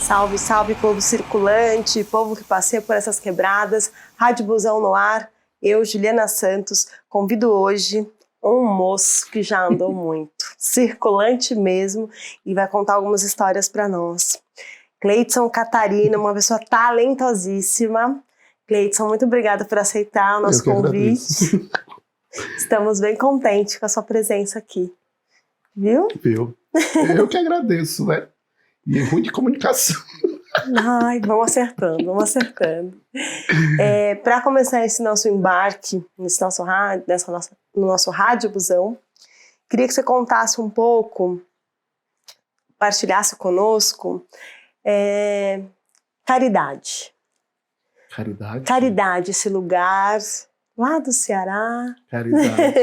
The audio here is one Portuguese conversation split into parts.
Salve, salve, povo circulante, povo que passeia por essas quebradas, Rádio Busão no ar. Eu, Juliana Santos, convido hoje um moço que já andou muito, circulante mesmo, e vai contar algumas histórias para nós. Cleidson Catarino, uma pessoa talentosíssima. Cleidson, muito obrigada por aceitar o nosso convite. Estamos bem contentes com a sua presença aqui. Viu? Eu que agradeço, né? E é ruim de comunicação. Ai, vamos acertando. Para começar esse nosso embarque nesse nosso rádio, no nosso Rádio Busão, queria que você contasse um pouco, partilhasse conosco, Caridade. Caridade, esse lugar lá do Ceará. Caridade.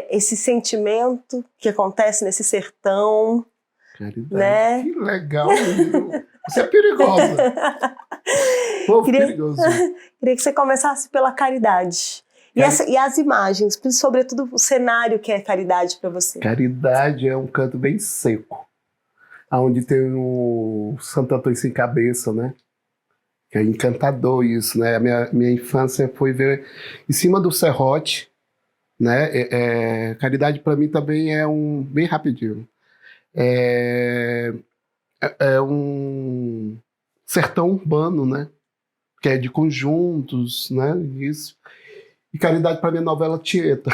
Esse sentimento que acontece nesse sertão. Caridade. Né? Que legal, menino. Você é perigosa. Povo perigoso. Queria que você começasse pela Caridade. E as imagens, sobretudo o cenário que é Caridade para você. Caridade é um canto bem seco, onde tem o Santo Antônio sem cabeça, né? Que é encantador isso, né? A minha infância foi ver em cima do serrote, né? Caridade para mim também é bem rapidinho. É um sertão urbano, né? Que é de conjuntos, né? Isso. E Caridade para mim é novela Tieta.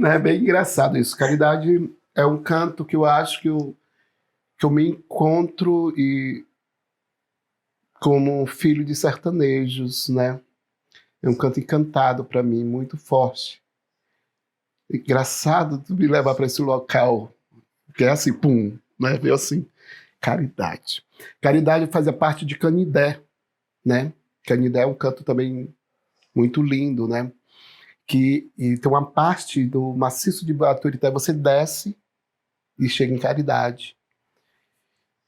É bem engraçado isso. Caridade é um canto que eu acho que eu me encontro como filho de sertanejos, né? É um canto encantado para mim, muito forte. Engraçado tu me levar para esse local, que é assim, pum, né? Veio assim, Caridade. Caridade fazia parte de Canindé, né? Canindé é um canto também muito lindo, né? E tem uma parte do maciço de Baturité, você desce e chega em Caridade.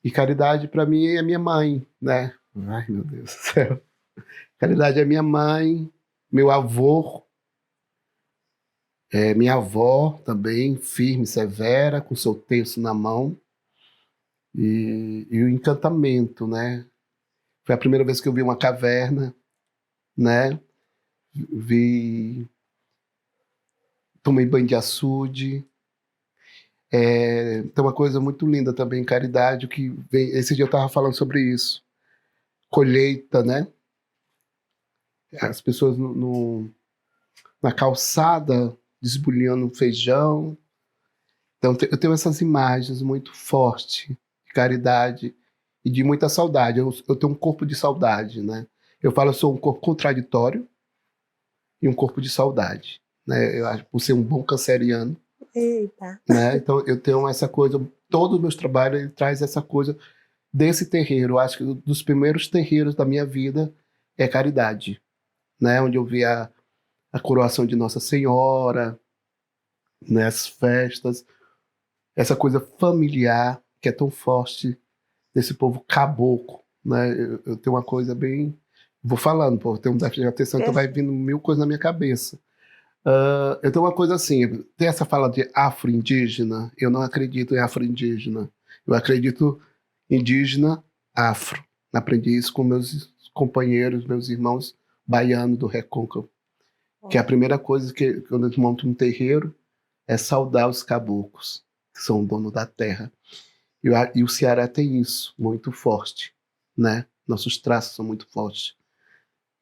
E Caridade, para mim, é minha mãe, né? Ai, meu Deus do céu. Caridade é minha mãe, meu avô, minha avó também, firme, severa, com seu terço na mão. E o encantamento, né? Foi a primeira vez que eu vi uma caverna, né? Tomei banho de açude. Tem uma coisa muito linda também em Caridade, que vem, esse dia eu estava falando sobre isso. Colheita, né? As pessoas na calçada desbulhando feijão. Então eu tenho essas imagens muito fortes de Caridade e de muita saudade. Eu tenho um corpo de saudade, né? Eu falo que eu sou um corpo contraditório e um corpo de saudade, né? Eu acho, por ser um bom canceriano. Eita. Né? Então eu tenho essa coisa, todos os meus trabalhos ele traz essa coisa desse terreiro. Eu acho que um dos primeiros terreiros da minha vida é Caridade, né? Onde eu vi a coroação de Nossa Senhora, né? As festas, essa coisa familiar que é tão forte desse povo caboclo, né? Eu tenho uma coisa bem... Vou falando, pô, eu tenho um déficit de atenção, então vai vindo mil coisas na minha cabeça. Eu tenho uma coisa assim, tem essa fala de afro-indígena, eu não acredito em afro-indígena, eu acredito indígena afro. Aprendi isso com meus companheiros, meus irmãos baianos do Recôncavo, que é a primeira coisa que quando eu monto um terreiro é saudar os caboclos, que são o dono da terra. E o Ceará tem isso muito forte, né? Nossos traços são muito fortes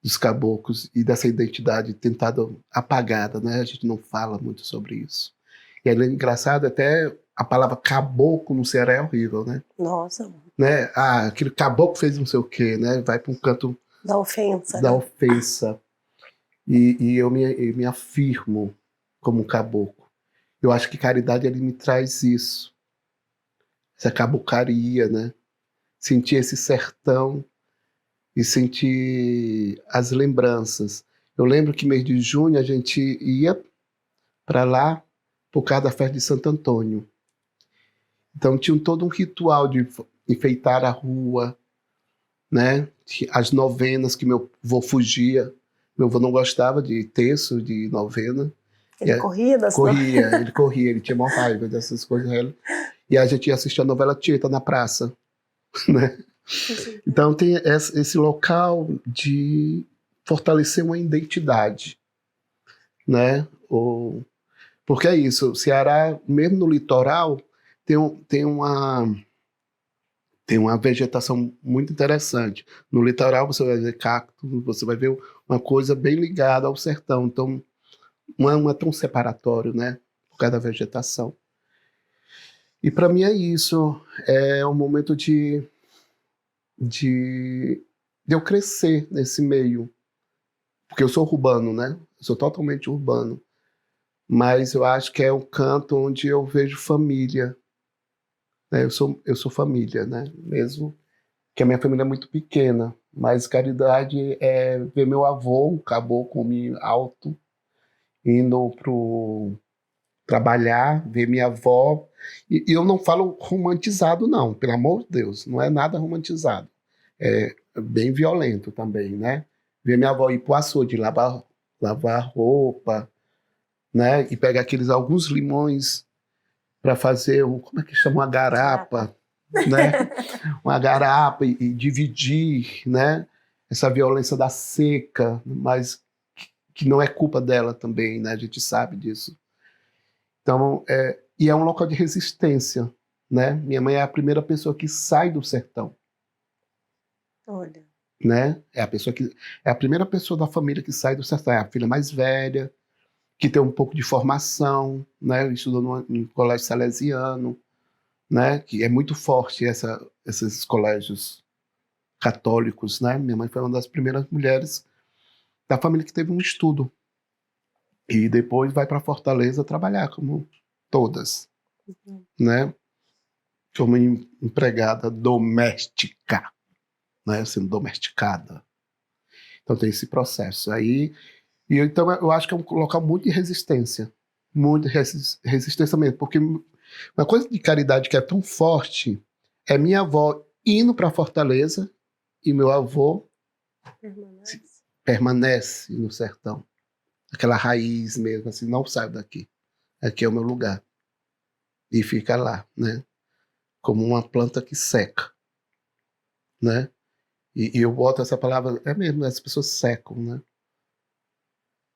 dos caboclos e dessa identidade tentada apagada, né? A gente não fala muito sobre isso. E é engraçado, até a palavra caboclo no Ceará é horrível, né? Nossa. Né? Aquele caboclo fez não sei o quê, né? Vai para um canto da ofensa. Da ofensa. E eu me afirmo como um caboclo. Eu acho que Caridade ele me traz isso. Essa caboclaria, né? Sentir esse sertão e sentir as lembranças. Eu lembro que mês de junho a gente ia para lá por causa da festa de Santo Antônio. Então tinha todo um ritual de enfeitar a rua, né? As novenas que meu avô fugia. Meu avô não gostava de terço, de novena. Ele corria das Corria, ele tinha uma raiva dessas coisas. E a gente ia assistir a novela Tieta na praça, né? Então tem esse local de fortalecer uma identidade, né? Porque é isso, o Ceará, mesmo no litoral, tem uma vegetação muito interessante. No litoral você vai ver cacto, você vai ver uma coisa bem ligada ao sertão. Então não é tão separatório, né? Por causa da vegetação. E para mim é isso. É um momento de eu crescer nesse meio. Porque eu sou urbano, né? Eu sou totalmente urbano. Mas eu acho que é um canto onde eu vejo família. Né? Eu sou família, né? Mesmo que a minha família é muito pequena. Mas caridade é ver meu avô, um caboclo alto, indo pro trabalhar, ver minha avó. E eu não falo romantizado, não, pelo amor de Deus, não é nada romantizado. É bem violento também, né? Ver minha avó ir pro açude, lavar roupa, né? E pegar alguns limões para fazer, como é que chama? Uma garapa, né? Uma garapa e dividir, né? Essa violência da seca, mas que não é culpa dela também, né? A gente sabe disso. Então, e é um local de resistência, né? Minha mãe é a primeira pessoa que sai do sertão. Olha. Né? É a primeira pessoa da família que sai do sertão. É a filha mais velha, que tem um pouco de formação, né? Estudou no colégio salesiano, né? Que é muito forte esses colégios católicos, né? Minha mãe foi uma das primeiras mulheres da família que teve um estudo. E depois vai para Fortaleza trabalhar, como todas, né? Como empregada doméstica, né? Sendo domesticada. Então tem esse processo aí. E então eu acho que é um local muito de resistência. Muito resistência mesmo. Porque uma coisa de caridade que é tão forte é minha avó indo para Fortaleza e meu avô permanece no sertão. Aquela raiz mesmo, assim, não sai daqui. Aqui é o meu lugar. E fica lá, né? Como uma planta que seca, né? E eu boto essa palavra, é mesmo, as pessoas secam, né?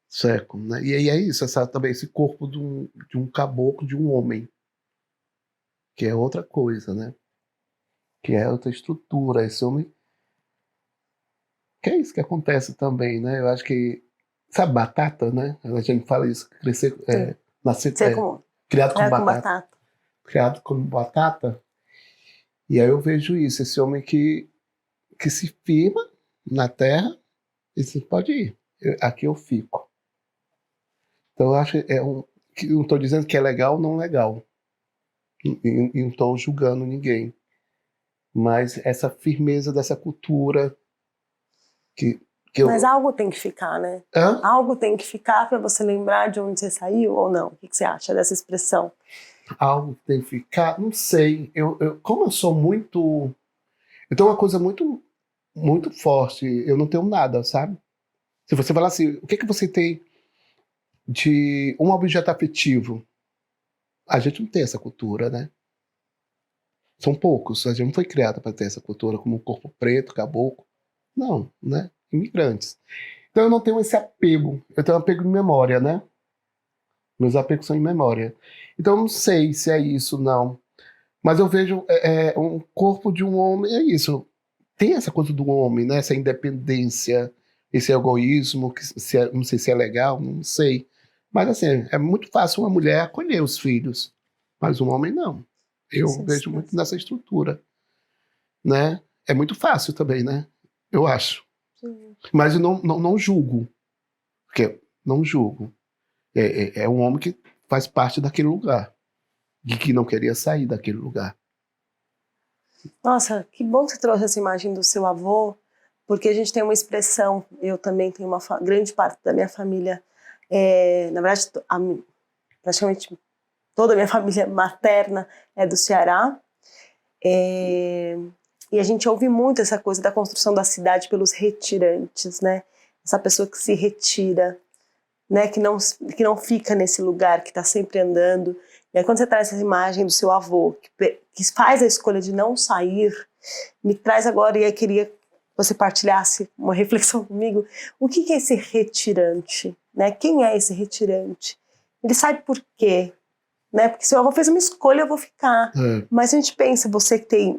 Secam, né? E aí é isso, também esse corpo de um caboclo, de um homem, que é outra coisa, né? Que é outra estrutura, esse homem. Que é isso que acontece também, né? Eu acho que, sabe, batata, né? A gente fala isso, crescer, nascer, criado como batata. Criado como batata. E aí eu vejo isso, esse homem que se firma na terra e diz, pode ir, aqui eu fico. Então eu acho que não estou dizendo que é legal ou não legal. E não estou julgando ninguém. Mas essa firmeza dessa cultura Mas algo tem que ficar, né? Hã? Algo tem que ficar para você lembrar de onde você saiu ou não? O que você acha dessa expressão? Algo tem que ficar? Não sei. Como eu sou muito... Eu tenho uma coisa muito, muito forte. Eu não tenho nada, sabe? Se você falar assim, o que você tem de um objeto afetivo? A gente não tem essa cultura, né? São poucos. A gente não foi criado para ter essa cultura como um corpo preto, caboclo. Não, né? Imigrantes. Então eu não tenho esse apego. Eu tenho um apego em memória, né? Meus apegos são em memória. Então eu não sei se é isso, não. Mas eu vejo um corpo de um homem, é isso. Tem essa coisa do homem, né? Essa independência, esse egoísmo, que não sei se é legal, não sei. Mas assim, é muito fácil uma mulher acolher os filhos, mas um homem não. Eu vejo muito nessa estrutura, né? É muito fácil também, né? Eu acho. Sim. Mas eu não julgo, porque não julgo. É um homem que faz parte daquele lugar, de que não queria sair daquele lugar. Nossa, que bom que você trouxe essa imagem do seu avô, porque a gente tem uma expressão, eu também tenho uma grande parte da minha família, na verdade, praticamente toda a minha família materna é do Ceará, e a gente ouve muito essa coisa da construção da cidade pelos retirantes, né? Essa pessoa que se retira. né, que não fica nesse lugar, que está sempre andando. E aí quando você traz essa imagem do seu avô, que faz a escolha de não sair, me traz agora, e eu queria que você partilhasse uma reflexão comigo, o que é esse retirante? Né? Quem é esse retirante? Ele sai por quê? Né? Porque se o avô fez uma escolha, eu vou ficar. Mas a gente pensa,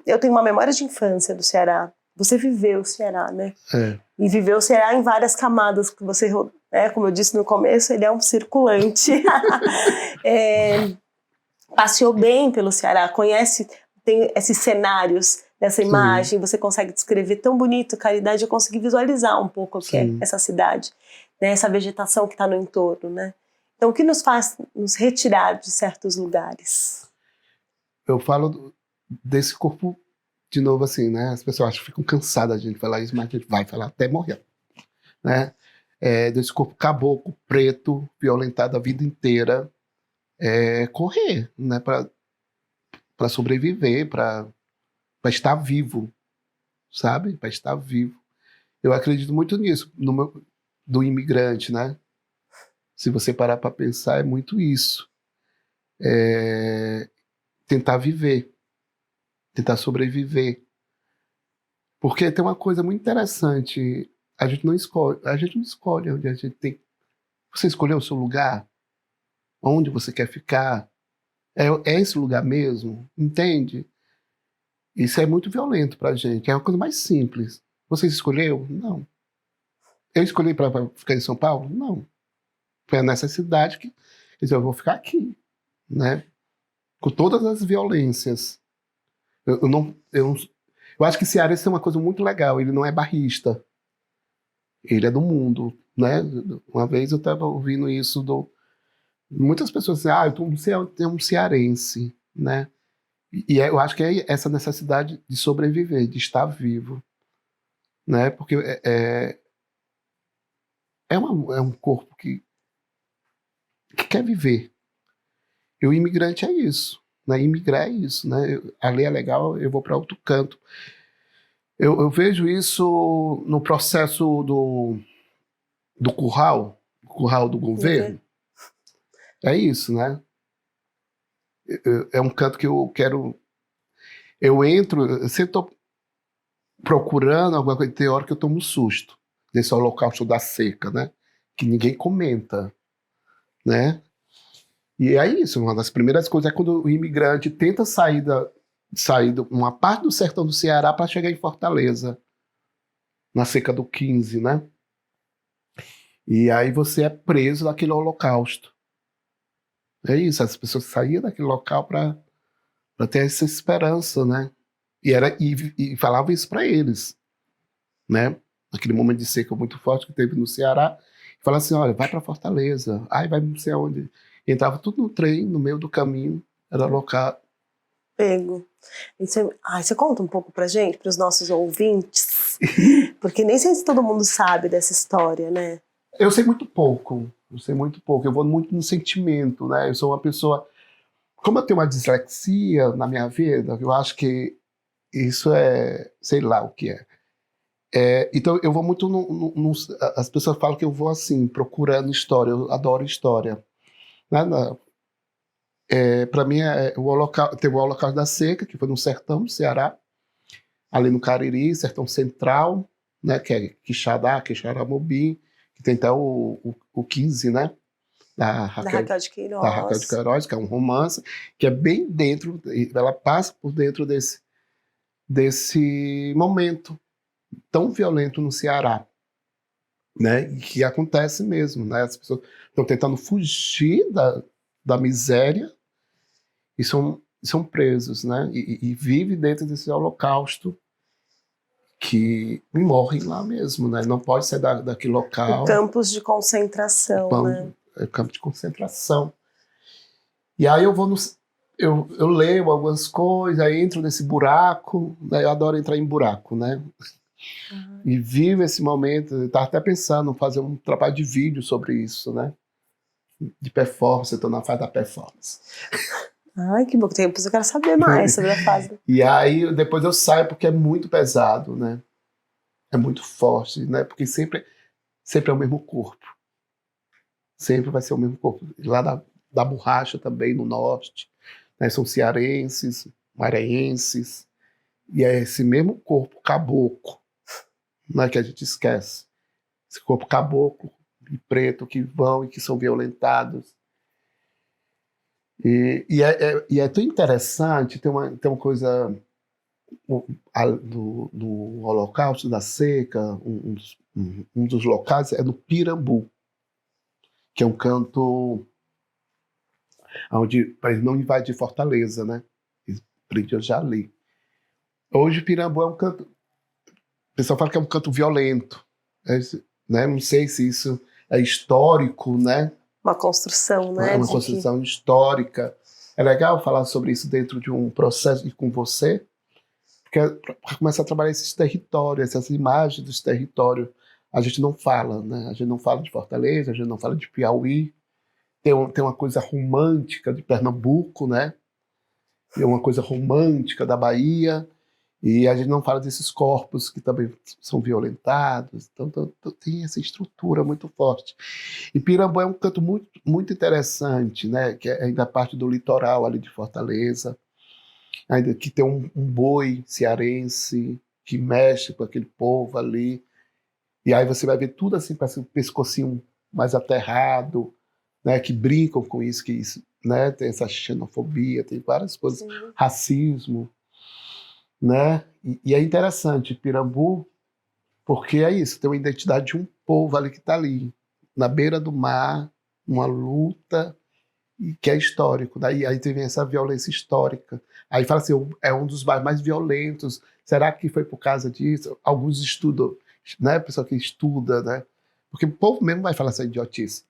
eu tenho uma memória de infância do Ceará, você viveu o Ceará, né? E viveu o Ceará em várias camadas, que você, como eu disse no começo, ele é um circulante. Passeou bem pelo Ceará, tem esses cenários dessa imagem, você consegue descrever tão bonito, Caridade, eu consegui visualizar um pouco o que é essa cidade, né? Essa vegetação que está no entorno, né? Então, o que nos faz nos retirar de certos lugares? Eu falo desse corpo, de novo, assim, né? As pessoas acham que ficam cansadas de a gente falar isso, mas a gente vai falar até morrer, né? Desse corpo caboclo, preto, violentado a vida inteira, correr, né? Para sobreviver, para estar vivo, sabe? Para estar vivo. Eu acredito muito nisso, do imigrante, né? Se você parar para pensar, é muito isso. Tentar viver, tentar sobreviver. Porque tem uma coisa muito interessante, a gente não escolhe onde a gente tem. Você escolheu o seu lugar? Onde você quer ficar? É esse lugar mesmo? Entende? Isso é muito violento pra gente. É a coisa mais simples. Você escolheu? Não. Eu escolhi para ficar em São Paulo? Não. Foi a necessidade que... Quer dizer, eu vou ficar aqui, né? Com todas as violências. Eu acho que cearense é uma coisa muito legal. Ele não é barrista. Ele é do mundo, né? Uma vez eu estava ouvindo isso muitas pessoas dizem, eu um cearense, né? E eu acho que é essa necessidade de sobreviver, de estar vivo, né? Porque é um corpo que quer viver. E o imigrante é isso, né? Imigrar é isso, né? Ali é legal, eu vou para outro canto. Eu vejo isso no processo do curral do governo. É isso, né? É um canto que eu quero... Eu entro, eu sempre estou procurando alguma coisa, tem hora que eu tomo um susto nesse holocausto da seca, né? Que ninguém comenta, né? E é isso, uma das primeiras coisas é quando o imigrante tenta sair de uma parte do sertão do Ceará para chegar em Fortaleza, na seca do 15, né? E aí você é preso naquele holocausto. É isso, as pessoas saíam daquele local para ter essa esperança, né? E falava isso para eles, né? Naquele momento de seca muito forte que teve no Ceará, falava assim, olha, vai para Fortaleza, vai não sei aonde. E entrava tudo no trem, no meio do caminho, era local. Pego. Você conta um pouco pra gente, para os nossos ouvintes? Porque nem sei se todo mundo sabe dessa história, né? Eu sei muito pouco, eu vou muito no sentimento, né? Eu sou uma pessoa... Como eu tenho uma dislexia na minha vida, eu acho que isso sei lá o que é. Então eu vou muito as pessoas falam que eu vou assim, procurando história, eu adoro história. Para mim, teve o Holocausto da Seca, que foi no sertão do Ceará, ali no Cariri, sertão central, né, que é Quixadá, Quixaramobim, que tem até o 15, né? Da Raquel de Queiroz, que é um romance, que é bem dentro, ela passa por dentro desse momento tão violento no Ceará, né? E que acontece mesmo, né? As pessoas estão tentando fugir da miséria e são presos, né? E vivem dentro desse holocausto que morrem lá mesmo, né? Não pode sair daquele local. Campos de concentração, né? Campo de concentração. E aí eu leio algumas coisas, aí entro nesse buraco, né? Eu adoro entrar em buraco, né? E vivo esse momento, eu estava até pensando em fazer um trabalho de vídeo sobre isso, né? De performance, eu estou na fase da performance. Ai, que bom, depois eu quero saber mais sobre a fase. E aí depois eu saio porque é muito pesado, né? É muito forte, né? Porque sempre é o mesmo corpo. Sempre vai ser o mesmo corpo. Lá da Borracha também, no norte, né? São cearenses, maranhenses, e é esse mesmo corpo caboclo, né, que a gente esquece. Esse corpo caboclo e preto que vão e que são violentados. E é tão interessante, tem uma coisa do Holocausto, da seca, um dos locais é no Pirambu, que é um canto onde, para ele não invadir Fortaleza, né? Eu já li. Hoje Pirambu é um canto, o pessoal fala que é um canto violento, né? Não sei se isso é histórico, né? Uma construção, né? É uma construção histórica. É legal falar sobre isso dentro de um processo e com você, porque para começar a trabalhar esses territórios, essas imagens dos territórios, a gente não fala, né? A gente não fala de Fortaleza, a gente não fala de Piauí. Tem uma coisa romântica de Pernambuco, né? Tem uma coisa romântica da Bahia, e a gente não fala desses corpos que também são violentados. Então tem essa estrutura muito forte. E Pirambu é um canto muito, muito interessante, né? Que é ainda parte do litoral ali de Fortaleza, ainda que tem um boi cearense que mexe com aquele povo ali. E aí você vai ver tudo assim, parece um pescocinho mais aterrado, né? Que brincam com isso, né? Tem essa xenofobia, tem várias coisas, sim, racismo, né? E é interessante Pirambu, porque é isso, tem uma identidade de um povo ali que está ali, na beira do mar, uma luta, e que é histórico. Daí aí tem essa violência histórica. Aí fala assim, é um dos bairros mais violentos. Será que foi por causa disso? Alguns estudam, né? Pessoal que estuda, né? Porque o povo mesmo vai falar essa idiotice,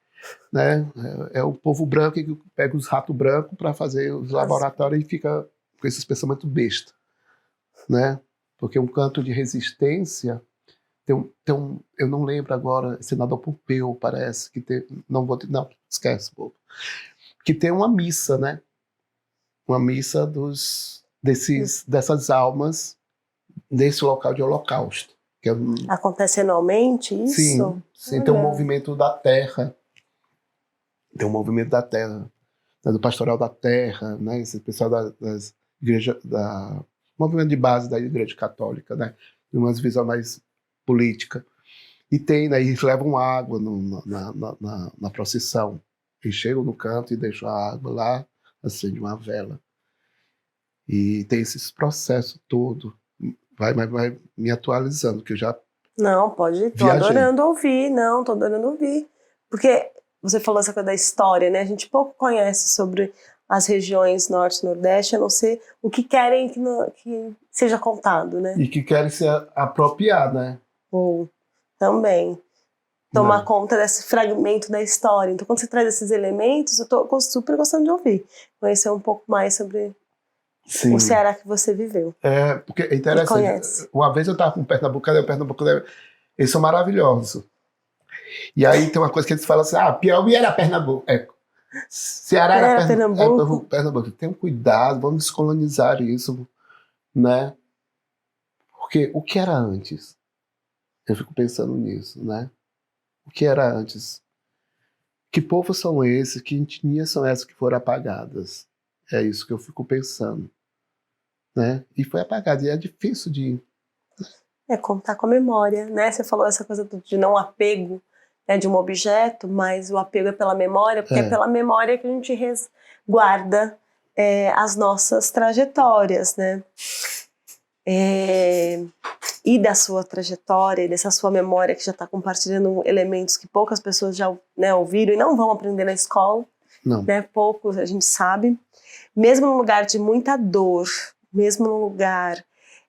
né? É o povo branco que pega os ratos brancos para fazer os laboratórios e fica com esses pensamentos besta, né? Porque um canto de resistência eu não lembro agora, senador Pompeu parece que tem, não esquece, povo, que tem uma missa, né? Uma missa dessas almas nesse local de holocausto. Que acontece anualmente isso? Sim, tem um movimento da terra. Tem um movimento da terra, né, do pastoral da terra, né? Esse pessoal das igrejas, movimento de base da Igreja Católica, né? De uma visão mais política. E tem, né? Eles levam água na procissão. Eles chegam no canto e deixam a água lá, acende uma vela. E tem esses processos todo. Vai me atualizando, que eu já Não, pode, tô adorando ouvir. Porque você falou essa coisa da história, né? A gente pouco conhece sobre as regiões norte e nordeste, a não ser o que querem que seja contado, né? E que querem se apropriar, né? Ou também tomar conta desse fragmento da história. Então, quando você traz esses elementos, eu tô super gostando de ouvir. Conhecer um pouco mais sobre o Ceará que você viveu. É, porque é interessante. Uma vez eu estava com o Pernambuco, eles são maravilhosos. E aí tem uma coisa que eles falam assim, Piauí era Pernambuco. Ceará era Pernambuco. Pernambuco. Tenham cuidado, vamos descolonizar isso, né? Porque o que era antes? Eu fico pensando nisso, né? O que era antes? Que povos são esses? Que etnias são essas que foram apagadas? É isso que eu fico pensando, né? E foi apagado, e é difícil de... contar com a memória, né? Você falou essa coisa de não apego, né, de um objeto, mas o apego é pela memória, porque é pela memória que a gente resguarda as nossas trajetórias, né? E da sua trajetória, e dessa sua memória que já está compartilhando elementos que poucas pessoas já, né, ouviram e não vão aprender na escola, né? Poucos a gente sabe. Mesmo num lugar de muita dor, mesmo num lugar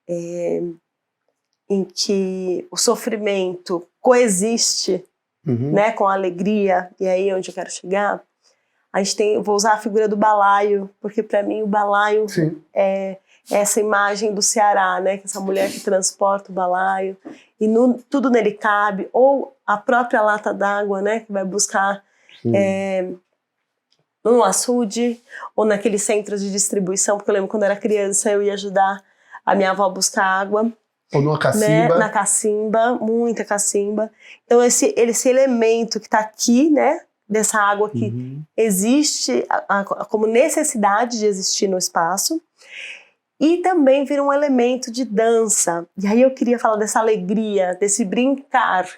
em que o sofrimento coexiste, né, com a alegria, e aí é onde eu quero chegar, a gente tem, vou usar a figura do balaio, porque para mim o balaio é essa imagem do Ceará, né, que essa mulher que transporta o balaio, e tudo nele cabe, ou a própria lata d'água, né, que vai buscar no açude, ou naqueles centros de distribuição, porque eu lembro quando eu era criança eu ia ajudar a minha avó a buscar água. Ou numa cacimba. Né? Na cacimba, muita cacimba. Então esse elemento que está aqui, né, dessa água que existe como necessidade de existir no espaço, e também vira um elemento de dança. E aí eu queria falar dessa alegria, desse brincar,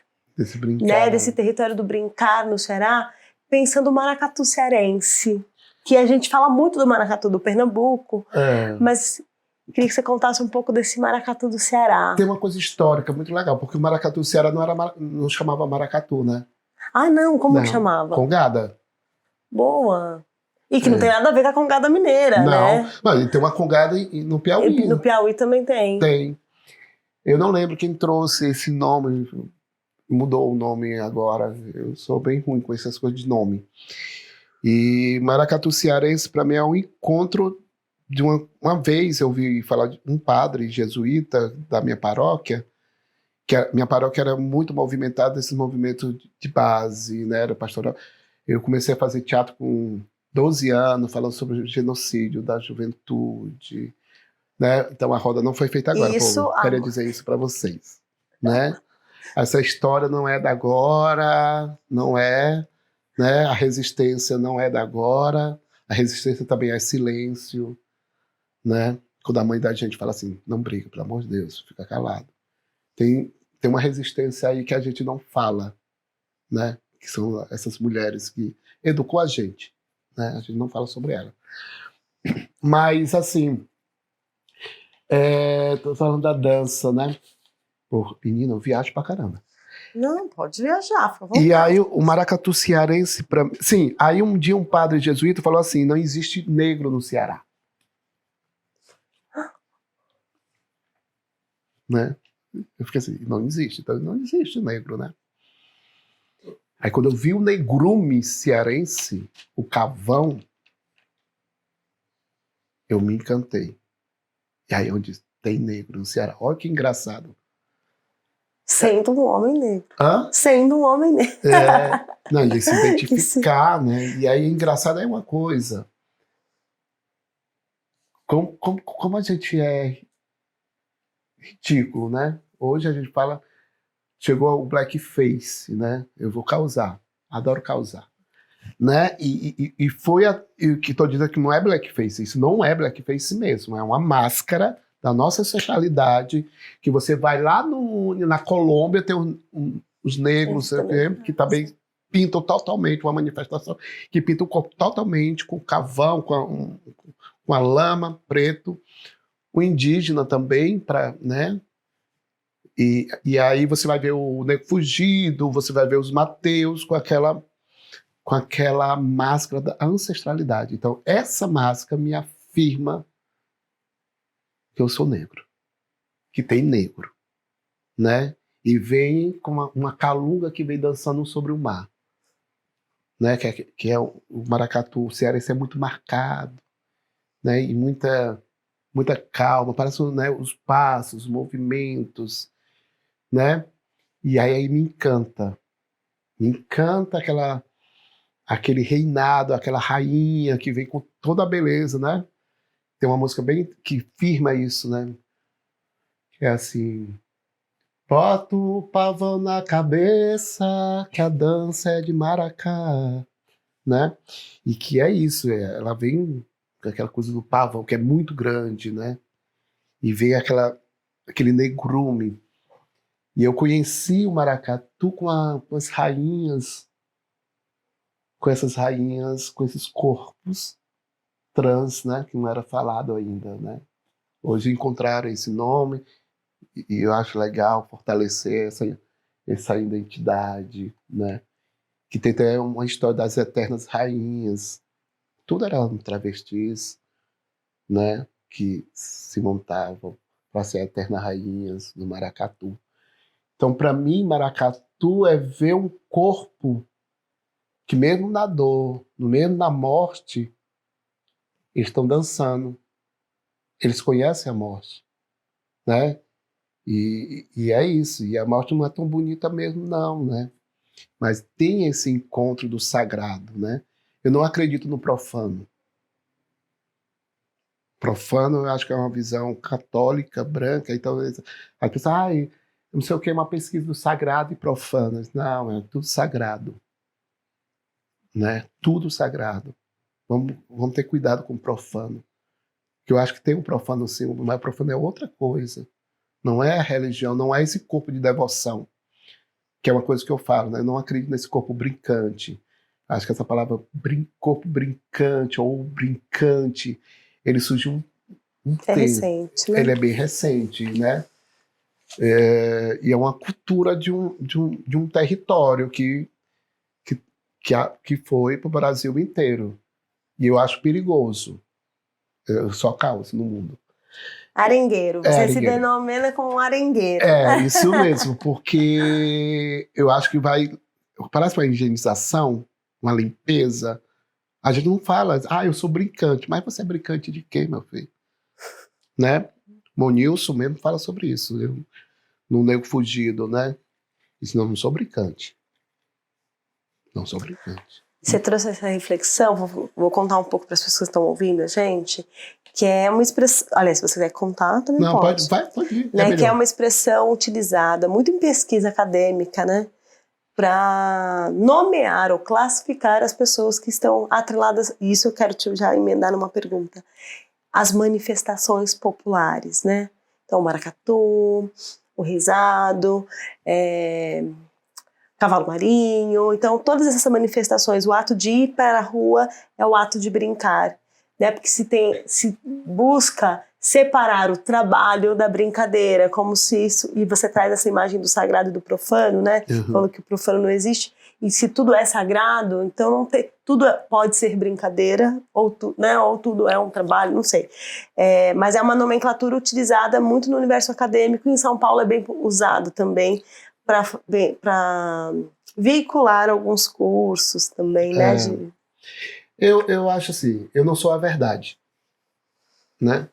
né, desse território do brincar no Ceará, pensando o maracatu cearense, que a gente fala muito do maracatu do Pernambuco, mas queria que você contasse um pouco desse maracatu do Ceará. Tem uma coisa histórica muito legal, porque o maracatu do Ceará não chamava maracatu, né? Ah, não, como que chamava? Congada. Boa. E que não tem nada a ver com a congada mineira, né? Não, tem uma congada no Piauí. No Piauí também tem. Tem. Eu não lembro quem trouxe esse nome, mudou o nome agora. Eu sou bem ruim com essas coisas de nome. E maracatu cearense, para mim, é um encontro de uma vez eu ouvi falar de um padre jesuíta da minha paróquia, que a minha paróquia era muito movimentada nesse movimento de base, né, era pastoral. Eu comecei a fazer teatro com 12 anos, falando sobre o genocídio da juventude, né? Então a roda não foi feita agora. Queria dizer isso para vocês, né? Essa história não é da agora, não é, né? A resistência não é da agora, a resistência também é silêncio, né? Quando a mãe da gente fala assim, não briga, pelo amor de Deus, fica calado. Tem uma resistência aí que a gente não fala, né? Que são essas mulheres que educou a gente, né? A gente não fala sobre ela. Mas, assim, tô falando da dança, né? Pô, menina, eu viajo pra caramba. Não, pode viajar, por favor. E aí, o maracatu cearense, sim, aí um dia um padre jesuíta falou assim, não existe negro no Ceará. Né? Eu fiquei assim, não existe, então não existe negro, né? Aí quando eu vi o negrume cearense, o cavão, eu me encantei. E aí eu disse, tem negro no Ceará. Olha que engraçado. Sendo um homem negro. Hã? Sendo um homem negro. Não, e se identificar, né? E aí engraçado é uma coisa. Como a gente é ridículo, né? Hoje a gente fala, chegou o blackface, né? Eu vou causar, adoro causar, né? E foi o que estou dizendo que não é blackface, isso não é blackface mesmo, é uma máscara da nossa sexualidade, que você vai lá na Colômbia, tem os negros, que também pintam totalmente uma manifestação, que pintam o corpo totalmente com cavão, com a lama, preto, o indígena também, né? E aí você vai ver o Nego Fugido, você vai ver os Mateus com aquela máscara da ancestralidade. Então, essa máscara me afirma que eu sou negro, que tem negro, né? E vem com uma calunga que vem dançando sobre o mar, né? Que é o maracatu cearense é muito marcado, né? E muita calma, parece, né, os passos, os movimentos, né? E aí me encanta aquele reinado, aquela rainha que vem com toda a beleza, né? Tem uma música bem que firma isso, né? Que é assim, bota o pavão na cabeça, que a dança é de maracá, né? E que é isso, ela vem com aquela coisa do pavão, que é muito grande, né? E vem aquele negrume. E eu conheci o maracatu com as rainhas, com essas rainhas, com esses corpos trans, né, que não era falado ainda, né? Hoje encontraram esse nome e eu acho legal fortalecer essa identidade, né? Que tem até uma história das eternas rainhas. Tudo eram travestis, né, que se montavam para ser eternas rainhas do maracatu. Então, para mim, maracatu é ver um corpo que mesmo na dor, mesmo na morte, eles estão dançando. Eles conhecem a morte, né? E é isso. E a morte não é tão bonita mesmo, não, né? Mas tem esse encontro do sagrado, né? Eu não acredito no profano. Profano, eu acho que é uma visão católica, branca. Então, a pessoa, não sei o que, é uma pesquisa do sagrado e profano. Não, é tudo sagrado. né? Tudo sagrado. Vamos ter cuidado com o profano. Que eu acho que tem um profano sim, mas o profano é outra coisa. Não é a religião, não é esse corpo de devoção, que é uma coisa que eu falo, né? Eu não acredito nesse corpo brincante. Acho que essa palavra corpo brincante ou brincante, ele surgiu um É tempo. recente, né? Ele é bem recente, né? E é uma cultura de um território que foi para o Brasil inteiro. E eu acho perigoso. Eu só causa no mundo. Arengueiro. Você se Arengueiro. denomina como um arengueiro. Isso mesmo, porque eu acho que parece uma higienização, uma limpeza. A gente não fala, eu sou brincante. Mas você é brincante de quê, meu filho? Né? Monilson mesmo fala sobre isso. No Nego Fugido, né? Diz, não sou brincante. Não sou brincante. Você trouxe essa reflexão, vou contar um pouco para as pessoas que estão ouvindo a gente, que é uma expressão. Olha, se você quiser contar, também não, pode. Pode ir. Né, que é uma expressão utilizada muito em pesquisa acadêmica, né? Para nomear ou classificar as pessoas que estão atreladas. E isso eu quero te já emendar numa pergunta. As manifestações populares, né? Então, o maracatu, o risado, cavalo marinho. Então, todas essas manifestações, o ato de ir para a rua é o ato de brincar, né? Porque se busca separar o trabalho da brincadeira, como se isso... E você traz essa imagem do sagrado e do profano, né? Uhum. Falando que o profano não existe. E se tudo é sagrado, então não tem, pode ser brincadeira, ou tudo é um trabalho, não sei. Mas é uma nomenclatura utilizada muito no universo acadêmico, e em São Paulo é bem usado também para veicular alguns cursos também, né? Eu acho assim, eu não sou a verdade, né?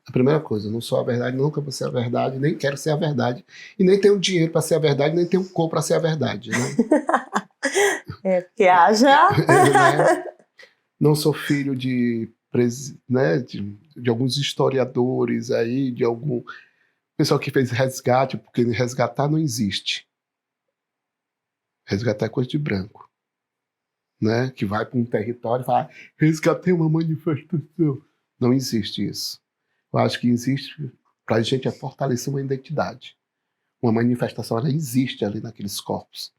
A primeira coisa, eu não sou a verdade, nunca vou ser a verdade, nem quero ser a verdade, e nem tenho dinheiro para ser a verdade, nem tenho cor para ser a verdade, né? Porque haja... né? Não sou filho né, de alguns historiadores aí, de algum pessoal que fez resgate, porque resgatar não existe. Resgatar é coisa de branco, né? Que vai para um território e fala, resgatei uma manifestação. Não existe isso. Eu acho que existe, para a gente, é fortalecer uma identidade. Uma manifestação, ela existe ali naqueles corpos.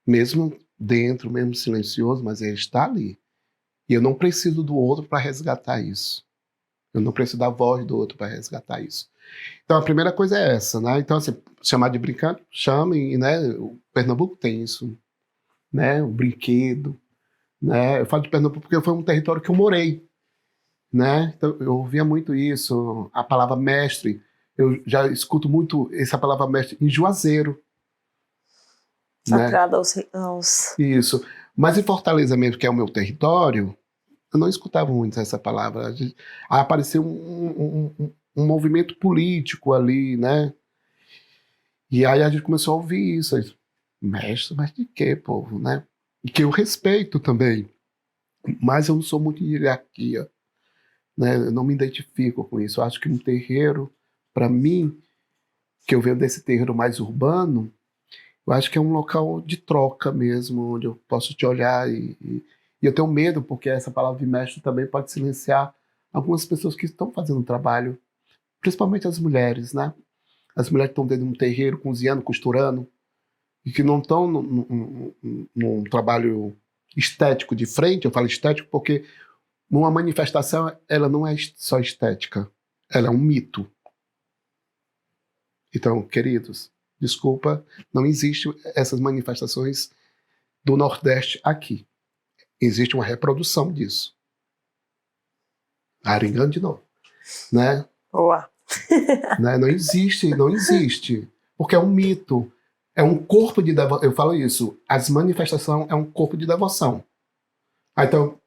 Mesmo dentro, mesmo silencioso, mas ele está ali. E eu não preciso do outro para resgatar isso. Eu não preciso da voz do outro para resgatar isso. Então, a primeira coisa é essa, né? Então, assim, chamar de brincante, chamem, né? O Pernambuco tem isso, né? O brinquedo, né? Eu falo de Pernambuco porque foi um território que eu morei, né? Então, eu ouvia muito isso, a palavra mestre. Eu já escuto muito essa palavra mestre em Juazeiro. Sacrado né? aos... Isso. Mas em Fortaleza mesmo, que é o meu território, eu não escutava muito essa palavra. Apareceu um movimento político ali, né? E aí a gente começou a ouvir isso. Aí, mestre, mas de quê, povo, né? E que eu respeito também. Mas eu não sou muito de hierarquia, né? Eu não me identifico com isso. Eu acho que um terreiro, para mim, que eu venho desse terreiro mais urbano, eu acho que é um local de troca mesmo, onde eu posso te olhar e eu tenho medo, porque essa palavra de mestre também pode silenciar algumas pessoas que estão fazendo trabalho, principalmente as mulheres, né? As mulheres que estão dentro de um terreiro, cozinhando, costurando, e que não estão num trabalho estético de frente. Eu falo estético porque numa manifestação ela não é só estética, ela é um mito. Então, queridos, desculpa, não existem essas manifestações do Nordeste aqui. Existe uma reprodução disso. Aringando de novo, né? Boa. Né? Não existe. Porque é um mito. É um corpo de devoção. Eu falo isso. As manifestações é um corpo de devoção. Então,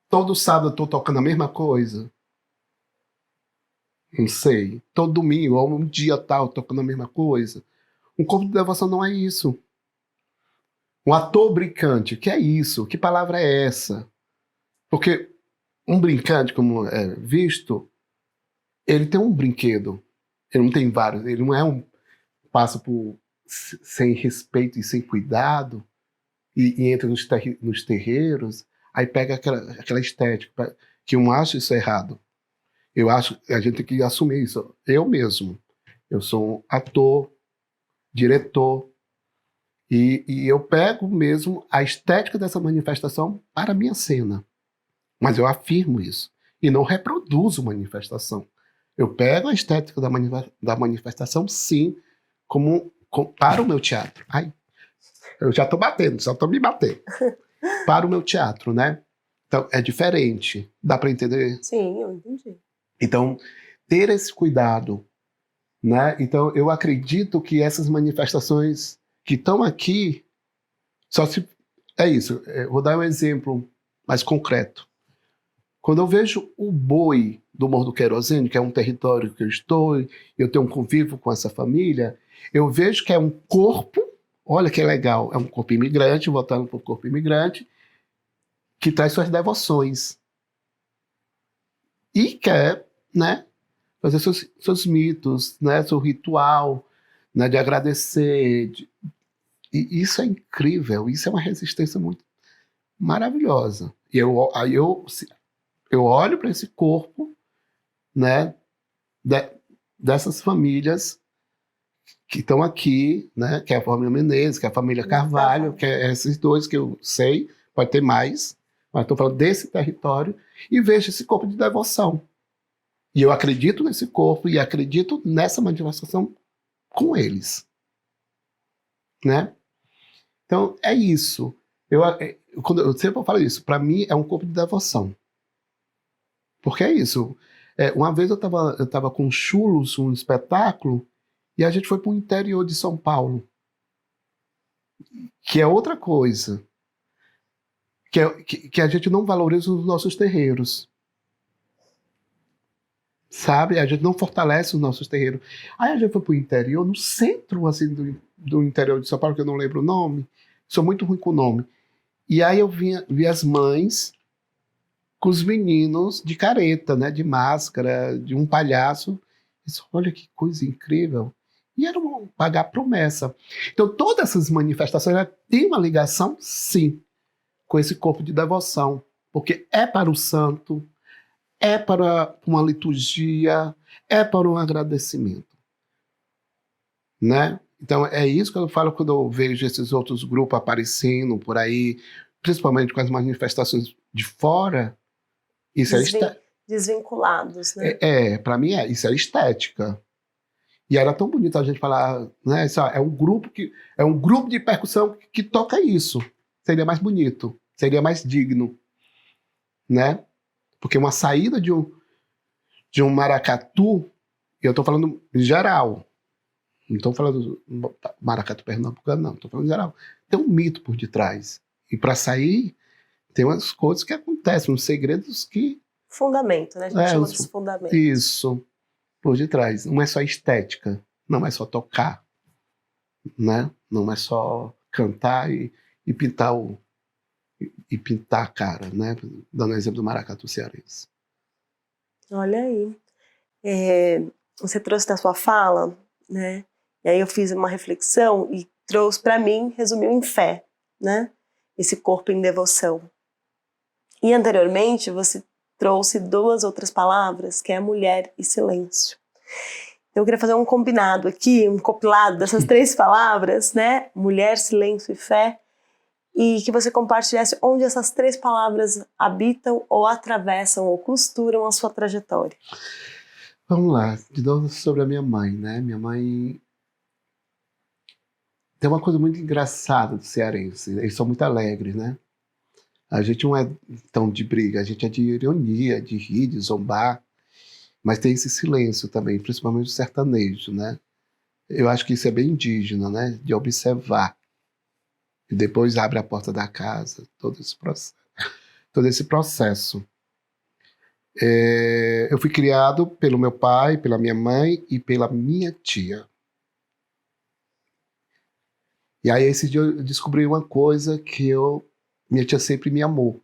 todo sábado eu estou tocando a mesma coisa. Não sei. Todo domingo, ou um dia tal, tocando a mesma coisa. Um corpo de devoção não é isso. Um ator brincante, que é isso? Que palavra é essa? Porque um brincante, como é visto, ele tem um brinquedo. Ele não tem vários. Ele não é passa por sem respeito e sem cuidado. e entra nos terreiros, aí pega aquela estética, que eu acho isso errado. Eu acho que a gente tem que assumir isso. Eu mesmo, eu sou um ator, diretor, e eu pego mesmo a estética dessa manifestação para a minha cena. Mas eu afirmo isso. E não reproduzo manifestação. Eu pego a estética da manifestação, sim, para o meu teatro. Ai, eu já estou batendo, só estou me batendo. Para o meu teatro, né? Então, é diferente. Dá para entender? Sim, eu entendi. Então, ter esse cuidado, né? Então, eu acredito que essas manifestações que estão aqui, só se... É isso. Vou dar um exemplo mais concreto. Quando eu vejo o boi do Morro do Querosene, que é um território que eu estou, eu tenho um convívio com essa família, eu vejo que é um corpo, olha que legal, é um corpo imigrante, voltando para o corpo imigrante, que traz suas devoções. E quer, né, fazer seus mitos, né, seu ritual, né, de agradecer. E isso é incrível, isso é uma resistência muito maravilhosa. E aí eu olho para esse corpo, né, dessas famílias que estão aqui, né, que é a família Menezes, que é a família Carvalho, que é esses dois que eu sei, pode ter mais, mas estou falando desse território, e vejo esse corpo de devoção. E eu acredito nesse corpo e acredito nessa manifestação com eles, né? Então, é isso. Quando eu sempre falo isso, para mim é um corpo de devoção. Porque é isso. Uma vez eu tava com Chulos, um espetáculo, e a gente foi para o interior de São Paulo, que é outra coisa, que a gente não valoriza os nossos terreiros. Sabe? A gente não fortalece os nossos terreiros. Aí a gente foi para o interior, no centro assim, do interior de São Paulo, que eu não lembro o nome, sou muito ruim com o nome. E aí eu vi as mães com os meninos de careta, né, de máscara, de um palhaço. Disse, olha que coisa incrível. E era pagar promessa. Então todas essas manifestações têm uma ligação, sim, com esse corpo de devoção. Porque é para o santo, é para uma liturgia, é para um agradecimento. Né? Então é isso que eu falo quando eu vejo esses outros grupos aparecendo por aí, principalmente com as manifestações de fora. Isso Desvinculados, né? Para mim isso é estética. E era tão bonito a gente falar, né? É um grupo de percussão que toca isso. Seria mais bonito, seria mais digno, né? Porque uma saída de um maracatu, e eu estou falando em geral, não estou falando maracatu pernambucano, não, estou falando em geral. Tem um mito por detrás. E para sair, tem umas coisas que acontecem, uns segredos que... Fundamento, né? A gente chama de fundamento. Isso, por detrás. Não é só estética, não é só tocar, né? Não é só cantar e pintar pintar a cara, né? Dando o exemplo do maracatu cearense. Olha aí. Você trouxe na sua fala, né? E aí eu fiz uma reflexão e trouxe para mim, resumiu em fé, né? Esse corpo em devoção. E anteriormente você trouxe 2 outras palavras, que é mulher e silêncio. Então eu queria fazer um combinado aqui, um compilado dessas 3 palavras, né? Mulher, silêncio e fé. E que você compartilhasse onde essas 3 palavras habitam ou atravessam ou costuram a sua trajetória. Vamos lá, de novo sobre a minha mãe, né? Minha mãe tem uma coisa muito engraçada do cearense, eles são muito alegres, né? A gente não é tão de briga, a gente é de ironia, de rir, de zombar, mas tem esse silêncio também, principalmente o sertanejo, né? Eu acho que isso é bem indígena, né? De observar. E depois abre a porta da casa, todo esse processo. Eu fui criado pelo meu pai, pela minha mãe e pela minha tia. E aí esse dia eu descobri uma coisa que minha tia sempre me amou.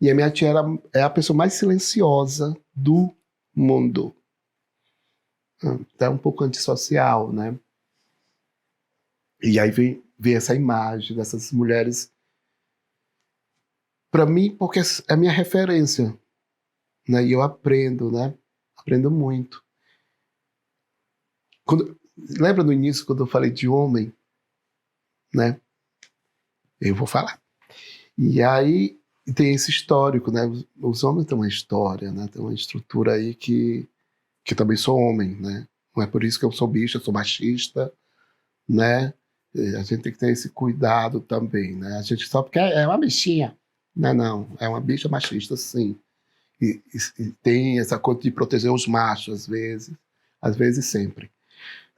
E a minha tia é a pessoa mais silenciosa do mundo. Até um pouco antissocial, né? E aí ver essa imagem dessas mulheres, para mim, porque é a minha referência, né? E eu aprendo, né? Aprendo muito. Lembra no início quando eu falei de homem, né? Eu vou falar. E aí tem esse histórico, né? Os homens têm uma história, né? Tem uma estrutura aí que também sou homem, né? Não é por isso que eu sou bicho, eu sou machista, né? A gente tem que ter esse cuidado também, né? A gente só porque é uma bichinha. Não, não, é uma bicha machista, sim. E tem essa coisa de proteger os machos, às vezes sempre.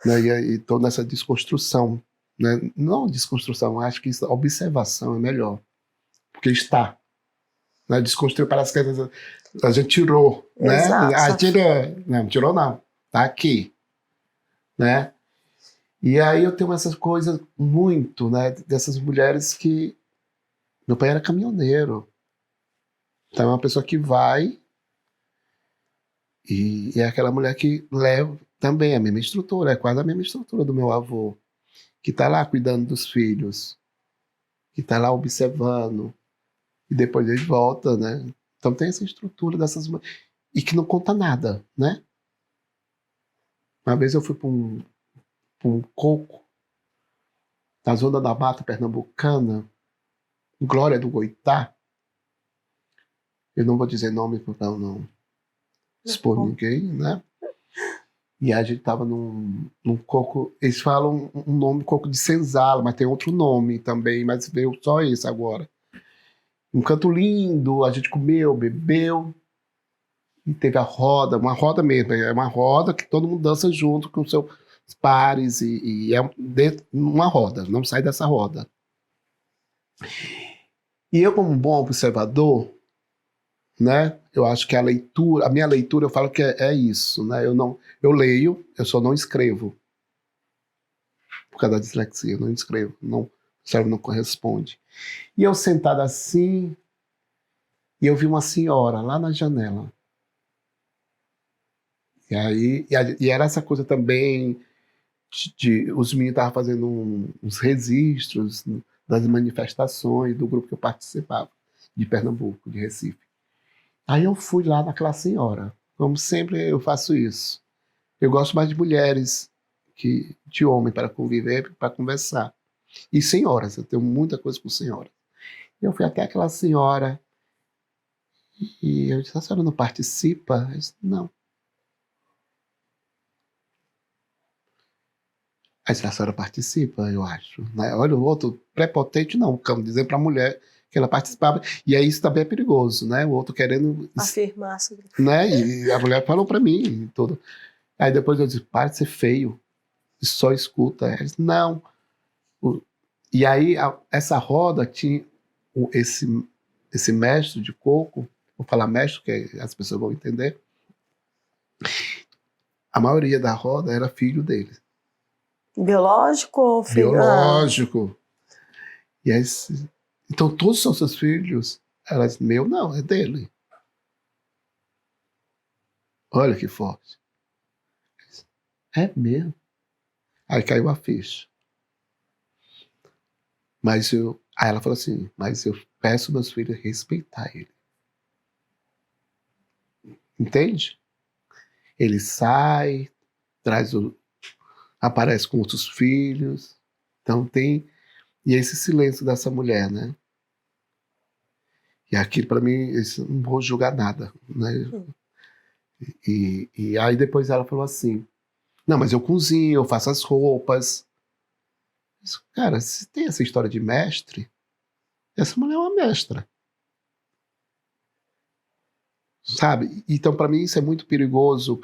Né? E estou nessa desconstrução, né? Não desconstrução, acho que isso, observação é melhor, porque está. Né? Desconstruir parece que a gente tirou, né? Exato. Tirou. Não, tirou não, tá aqui, né? E aí eu tenho essas coisas muito, né? Dessas mulheres que... Meu pai era caminhoneiro. Então é uma pessoa que vai e é aquela mulher que leva também a mesma estrutura, é quase a mesma estrutura do meu avô, que está lá cuidando dos filhos, que está lá observando, e depois ele volta, né? Então tem essa estrutura dessas mulheres, e que não conta nada, né? Uma vez eu fui para um coco, na zona da Mata Pernambucana, Glória do Goitá. Eu não vou dizer nome para não expor ninguém, né? E a gente tava num coco, eles falam um nome coco de senzala, mas tem outro nome também, mas veio só esse agora. Um canto lindo, a gente comeu, bebeu, e teve a roda, uma roda mesmo, é uma roda que todo mundo dança junto com seus pares, e é uma roda, não sai dessa roda. E eu, como um bom observador, né, eu acho que a minha leitura, eu falo que é isso, né, eu leio, eu só não escrevo. Por causa da dislexia, eu não escrevo, o cérebro não corresponde. E eu sentado assim, e eu vi uma senhora lá na janela. E aí, e era essa coisa também os meninos estavam fazendo uns registros das manifestações do grupo que eu participava, de Pernambuco, de Recife. Aí eu fui lá naquela senhora, como sempre eu faço isso. Eu gosto mais de mulheres que de homem para conviver, para conversar. E senhoras, eu tenho muita coisa com senhoras. Eu fui até aquela senhora e eu disse: a senhora não participa? Eu disse: não. Aí a senhora participa, eu acho. Né? Olha, o outro prepotente, não, dizendo para a mulher que ela participava. E aí isso também é perigoso, né? O outro querendo afirmar sobre... né? E a mulher falou para mim tudo. Aí depois eu disse: para de ser feio, só escuta. Ela disse: não. E aí essa roda tinha esse mestre de coco, vou falar mestre, que as pessoas vão entender. A maioria da roda era filho dele. Biológico ou filho? Biológico. E aí, então todos são seus filhos? Ela disse: meu não, é dele. Olha que forte. É mesmo? Aí caiu a ficha. Aí ela falou assim: mas eu peço meus filhos respeitar ele. Entende? Ele sai, aparece com outros filhos. Então tem... E esse silêncio dessa mulher, né? E aquilo para mim, não vou julgar nada, né? E aí depois ela falou assim: não, mas eu cozinho, eu faço as roupas. Cara, se tem essa história de mestre, essa mulher é uma mestra. Sabe? Então para mim isso é muito perigoso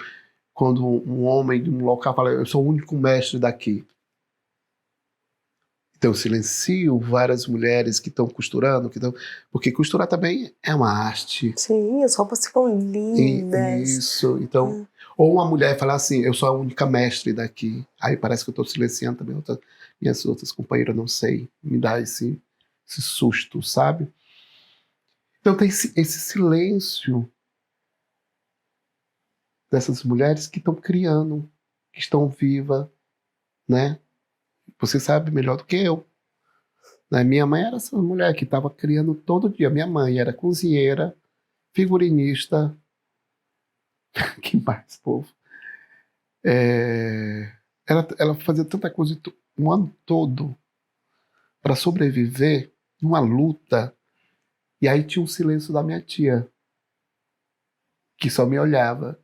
quando um homem de um local fala: eu sou o único mestre daqui. Então eu silencio várias mulheres que estão costurando, porque costurar também é uma arte. Sim, as roupas ficam lindas. Isso, então... Ou uma mulher falar assim: eu sou a única mestre daqui. Aí parece que eu estou silenciando também minhas outras companheiras, não sei. Me dá esse susto, sabe? Então tem esse silêncio dessas mulheres que estão criando, que estão vivas, né? Você sabe melhor do que eu. Né? Minha mãe era essa mulher que estava criando todo dia. Minha mãe era cozinheira, figurinista, que mais, povo? Ela fazia tanta coisa um ano todo para sobreviver, numa luta. E aí tinha um silêncio da minha tia, que só me olhava,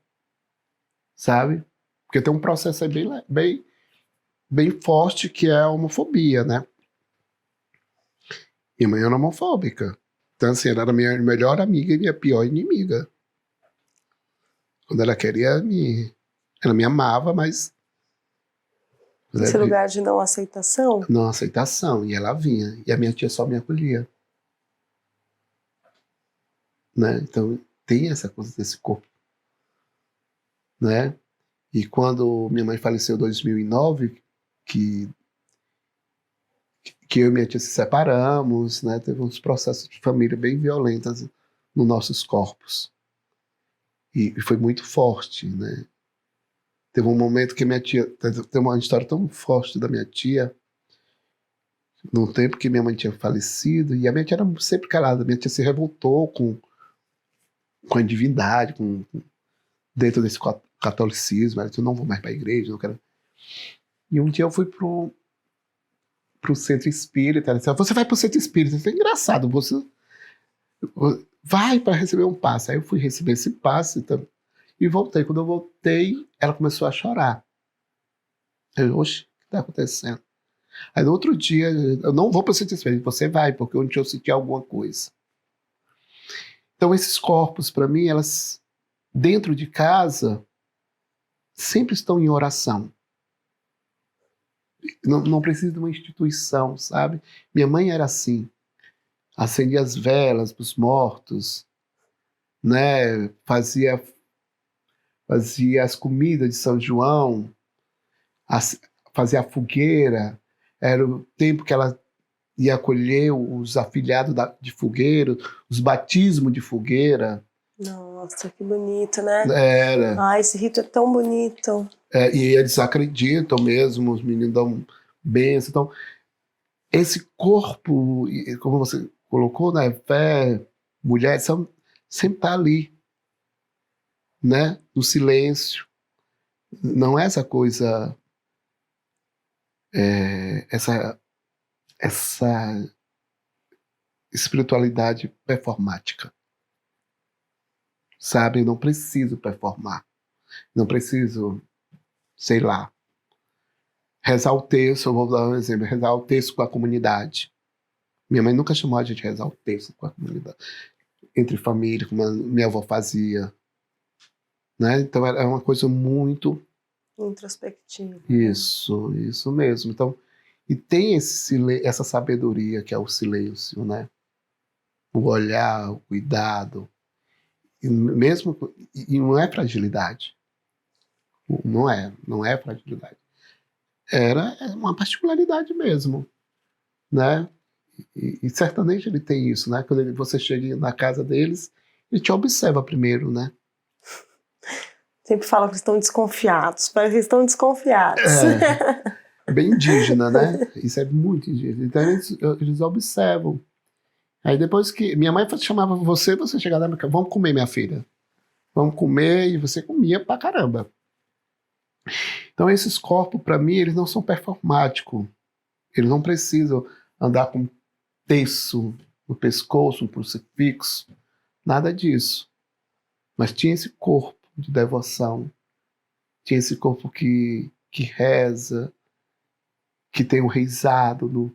sabe? Porque tem um processo aí bem forte que é a homofobia, né? Minha mãe era homofóbica. Então, assim, ela era minha melhor amiga e minha pior inimiga. Quando ela queria me... Ela me amava, mas... Esse lugar de não aceitação? Não aceitação. E ela vinha. E a minha tia só me acolhia. Né? Então, tem essa coisa desse corpo. Né? E quando minha mãe faleceu em 2009, que eu e minha tia se separamos, né? Teve uns processos de família bem violentos nos nossos corpos. E foi muito forte, né? Teve um momento que minha tia... Tem uma história tão forte da minha tia, no tempo que minha mãe tinha falecido, e a minha tia era sempre calada. Minha tia se revoltou com a divindade, dentro desse catolicismo. Ela disse, eu não vou mais para a igreja, não quero... E um dia eu fui pro centro espírita. Ela disse, você vai pro centro espírita. Isso é engraçado, você vai para receber um passe. Aí eu fui receber esse passe e voltei. Quando eu voltei, ela começou a chorar. Eu, oxe, o que está acontecendo? Aí no outro dia, eu não vou para o centro espírita. Você vai, porque ontem eu senti alguma coisa. Então esses corpos, para mim, elas, dentro de casa, sempre estão em oração. Não precisa de uma instituição, sabe? Minha mãe era assim. Acendia as velas para os mortos, né? Fazia as comidas de São João, fazia a fogueira. Era o tempo que ela ia acolher os afilhados de fogueira, os batismos de fogueira. Nossa, que bonito, né? Era. Ah, esse rito é tão bonito. E eles acreditam mesmo, os meninos dão bênção. Então, esse corpo, como você colocou, né? Fé, mulher, sempre tá ali, né? No silêncio. Não é essa coisa, essa espiritualidade performática, sabe? Eu não preciso performar, não preciso, sei lá, rezar o terço. Eu vou dar um exemplo, rezar o terço com a comunidade. Minha mãe nunca chamou a gente de rezar o terço com a comunidade, entre família, como a minha avó fazia, né? Então é uma coisa muito introspectiva. Isso mesmo. Então, e tem essa sabedoria que é o silêncio, né? O olhar, o cuidado, e não é fragilidade, não é fragilidade. Era uma particularidade mesmo, né? E certamente ele tem isso, né? Quando você chega na casa deles, ele te observa primeiro, né? Sempre falam que estão desconfiados, parece que estão desconfiados. Bem indígena, né? Isso é muito indígena. Então eles observam. Aí depois que minha mãe chamava você chegava na casa, vamos comer, minha filha. Vamos comer, e você comia pra caramba. Então esses corpos, para mim, eles não são performáticos. Eles não precisam andar com terço no pescoço, um crucifixo, nada disso. Mas tinha esse corpo de devoção, tinha esse corpo que reza, que tem um reizado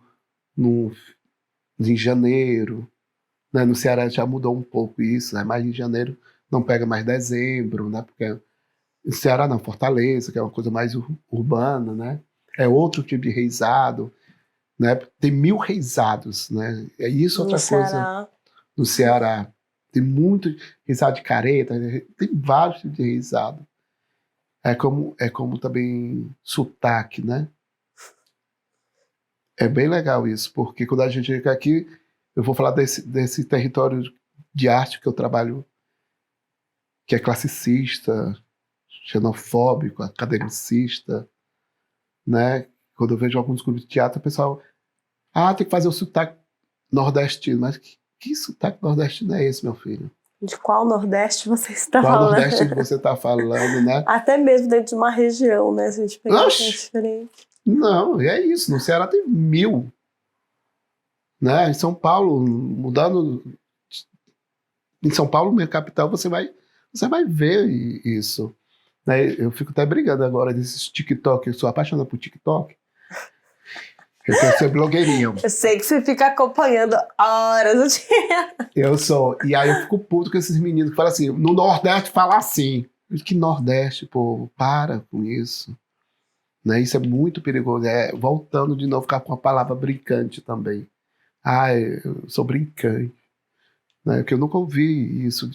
em janeiro, né? No Ceará já mudou um pouco isso, né? Mas em janeiro não pega mais dezembro, né? Porque no Ceará não, Fortaleza, que é uma coisa mais urbana, né? É outro tipo de reizado, né? Tem 1000 reizados, né? É isso outra coisa no Ceará. Tem muito reizado de careta, tem vários tipos de reizado. É como também sotaque, né? É bem legal isso, porque quando a gente chega aqui, eu vou falar desse território de arte que eu trabalho, que é classicista, xenofóbico, academicista, né? Quando eu vejo alguns grupos de teatro, o pessoal Ah, tem que fazer o sotaque nordestino. Mas que sotaque nordestino é esse, meu filho? De qual Nordeste você está Qual falando? Nordeste que você está falando, né? Até mesmo dentro de uma região, né? Se a gente pegar é Oxi! diferente. Não, é isso. No Ceará tem 1000, né? Em São Paulo, mudando... Em São Paulo, minha capital, você vai ver isso. Né? Eu fico até brigando agora desses TikTok. Eu sou apaixonado por TikTok. Eu quero ser blogueirinho. Eu sei que você fica acompanhando horas o dia. Eu sou. E aí eu fico puto com esses meninos que falam assim, no Nordeste fala assim. Eu digo, que Nordeste, povo? Para com isso. Né? Isso é muito perigoso. Voltando de novo, ficar com a palavra brincante também. Ah, eu sou brincante. Né? Porque eu nunca ouvi isso.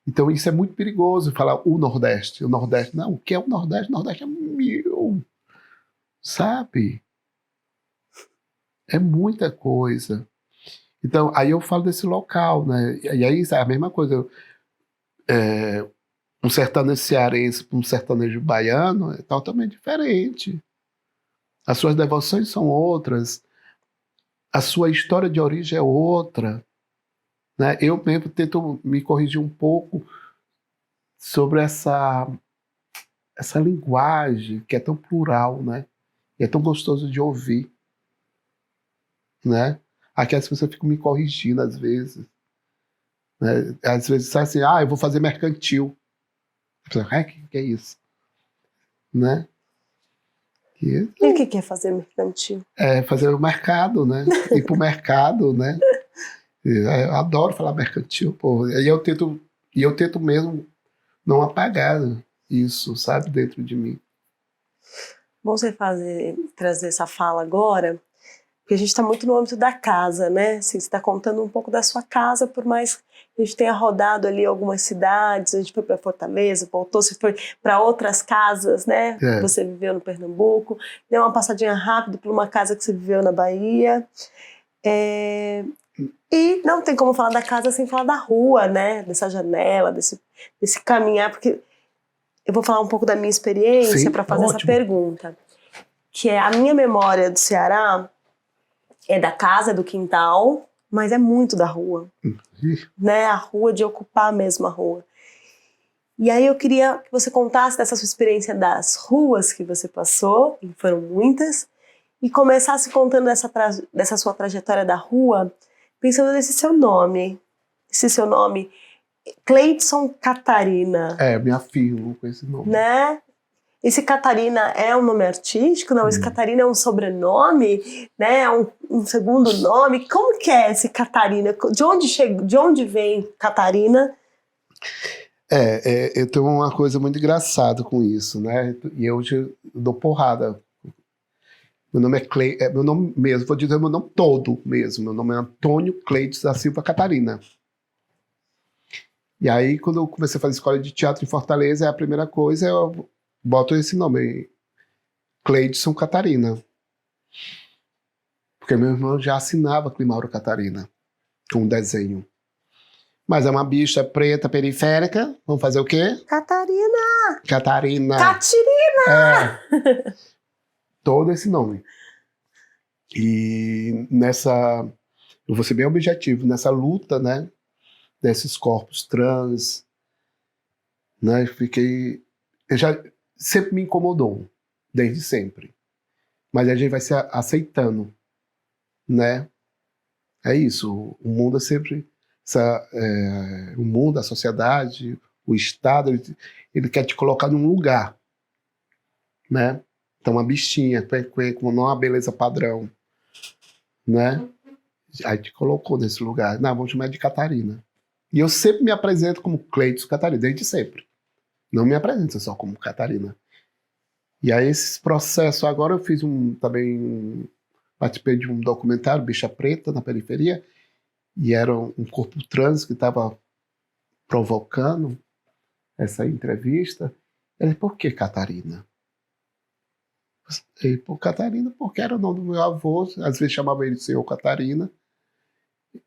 Então isso é muito perigoso, falar o Nordeste. O Nordeste, não, o que é o Nordeste? O Nordeste é 1000. Sabe? É muita coisa. Então, aí eu falo desse local, né? E aí é a mesma coisa. Um sertanejo cearense para um sertanejo baiano é totalmente diferente. As suas devoções são outras. A sua história de origem é outra. Né? Eu mesmo tento me corrigir um pouco sobre essa linguagem que é tão plural, né? E é tão gostoso de ouvir. Né? Aqui as pessoas ficam me corrigindo às vezes. Né? Às vezes sai assim, eu vou fazer mercantil. Que é isso? Né? E o que é fazer mercantil? É fazer o mercado, né? Ir pro mercado, né? Eu adoro falar mercantil, pô. E eu tento mesmo não apagar isso, sabe, dentro de mim. Bom você trazer essa fala agora, porque a gente está muito no âmbito da casa, né? Assim, você está contando um pouco da sua casa, por mais que a gente tenha rodado ali algumas cidades, a gente foi para Fortaleza, voltou, você foi para outras casas, né? É. Você viveu no Pernambuco, deu uma passadinha rápida por uma casa que você viveu na Bahia. E não tem como falar da casa sem falar da rua, né? Dessa janela, desse caminhar, porque eu vou falar um pouco da minha experiência para fazer essa pergunta. Que é a minha memória do Ceará é da casa, do quintal, mas é muito da rua. Né? A rua, de ocupar mesmo a rua. E aí eu queria que você contasse dessa sua experiência das ruas que você passou, e foram muitas, e começasse contando dessa sua trajetória da rua, pensando nesse seu nome. Esse seu nome, Cleidson Catarina. Eu me afirmo com esse nome. Né? Esse Catarina é um nome artístico? Não, esse Catarina é um sobrenome? Né? É um segundo nome? Como que é esse Catarina? De onde vem Catarina? Eu tenho uma coisa muito engraçada com isso, né? E eu dou porrada. Meu nome é meu nome mesmo, vou dizer meu nome todo mesmo. Meu nome é Antônio Cleides da Silva Catarina. E aí, quando eu comecei a fazer escola de teatro em Fortaleza, a primeira coisa eu boto esse nome, Cleidson Catarina. Porque meu irmão já assinava Climauro Catarina, com um desenho. Mas é uma bicha preta periférica, vamos fazer o quê? Catarina! Catirina! Todo esse nome. E eu vou ser bem objetivo, nessa luta, né, desses corpos trans, né, sempre me incomodou, desde sempre. Mas a gente vai se aceitando, né? É isso, o mundo é sempre, o mundo, a sociedade, o Estado, ele quer te colocar num lugar, né? Então uma bichinha, com não uma beleza padrão, né? Aí te colocou nesse lugar. Não, vamos chamar de Catarina. E eu sempre me apresento como Cleidson Catarina, desde sempre. Não me apresento só como Catarina. E aí esse processo, agora eu fiz participei de um documentário, Bicha Preta, na periferia, e era um corpo trans que estava provocando essa entrevista. Ele, por que Catarina? E por Catarina, porque era o nome do meu avô, às vezes chamava ele de Senhor Catarina.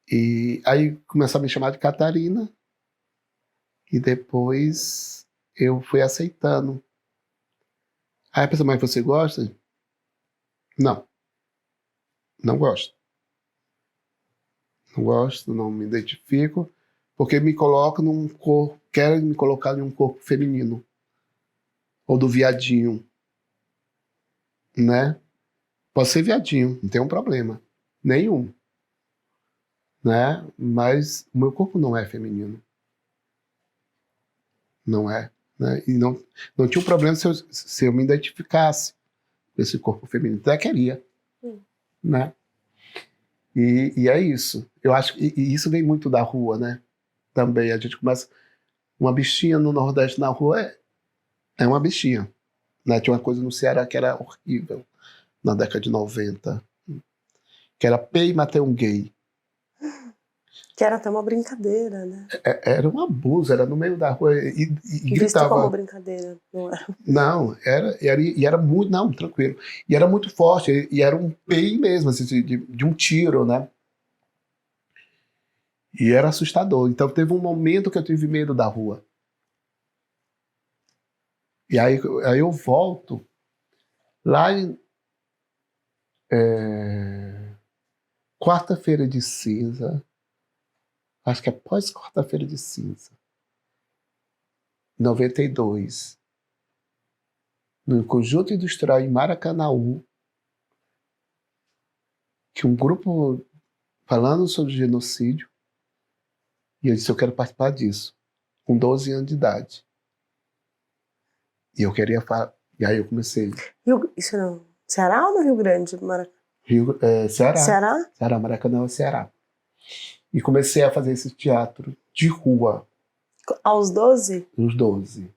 E aí começaram a me chamar de Catarina, e depois eu fui aceitando. Aí a pessoa, mas você gosta? Não gosto. Não gosto, não me identifico, porque me coloca num corpo, querem me colocar em um corpo feminino, ou do viadinho, né? Posso ser viadinho, não tem um problema, nenhum, né? Mas o meu corpo não é feminino, não é, né? E não tinha um problema se eu me identificasse com esse corpo feminino, até queria, né? E é isso. Eu acho que e isso vem muito da rua, né? Também a gente começa. Uma bichinha no Nordeste na rua é uma bichinha. Né? Tinha uma coisa no Ceará que era horrível, na década de 90, que era pei e matei um gay. Que era até uma brincadeira, né? Era um abuso, era no meio da rua e Visto gritava. como brincadeira, não era? Não, era muito. Não, tranquilo. E era muito forte, e era um pei mesmo, assim, de um tiro, né? E era assustador. Então teve um momento que eu tive medo da rua. E aí eu volto lá em quarta-feira de cinza, acho que é pós quarta-feira de cinza, 92, no Conjunto Industrial em Maracanaú, que um grupo falando sobre genocídio, e eu disse, eu quero participar disso, com 12 anos de idade. E eu queria falar, e aí eu comecei. Isso não. Ceará ou no Rio Grande? Ceará. Ceará? Ceará, Maracanã, Ceará. E comecei a fazer esse teatro de rua. Aos 12? Nos 12.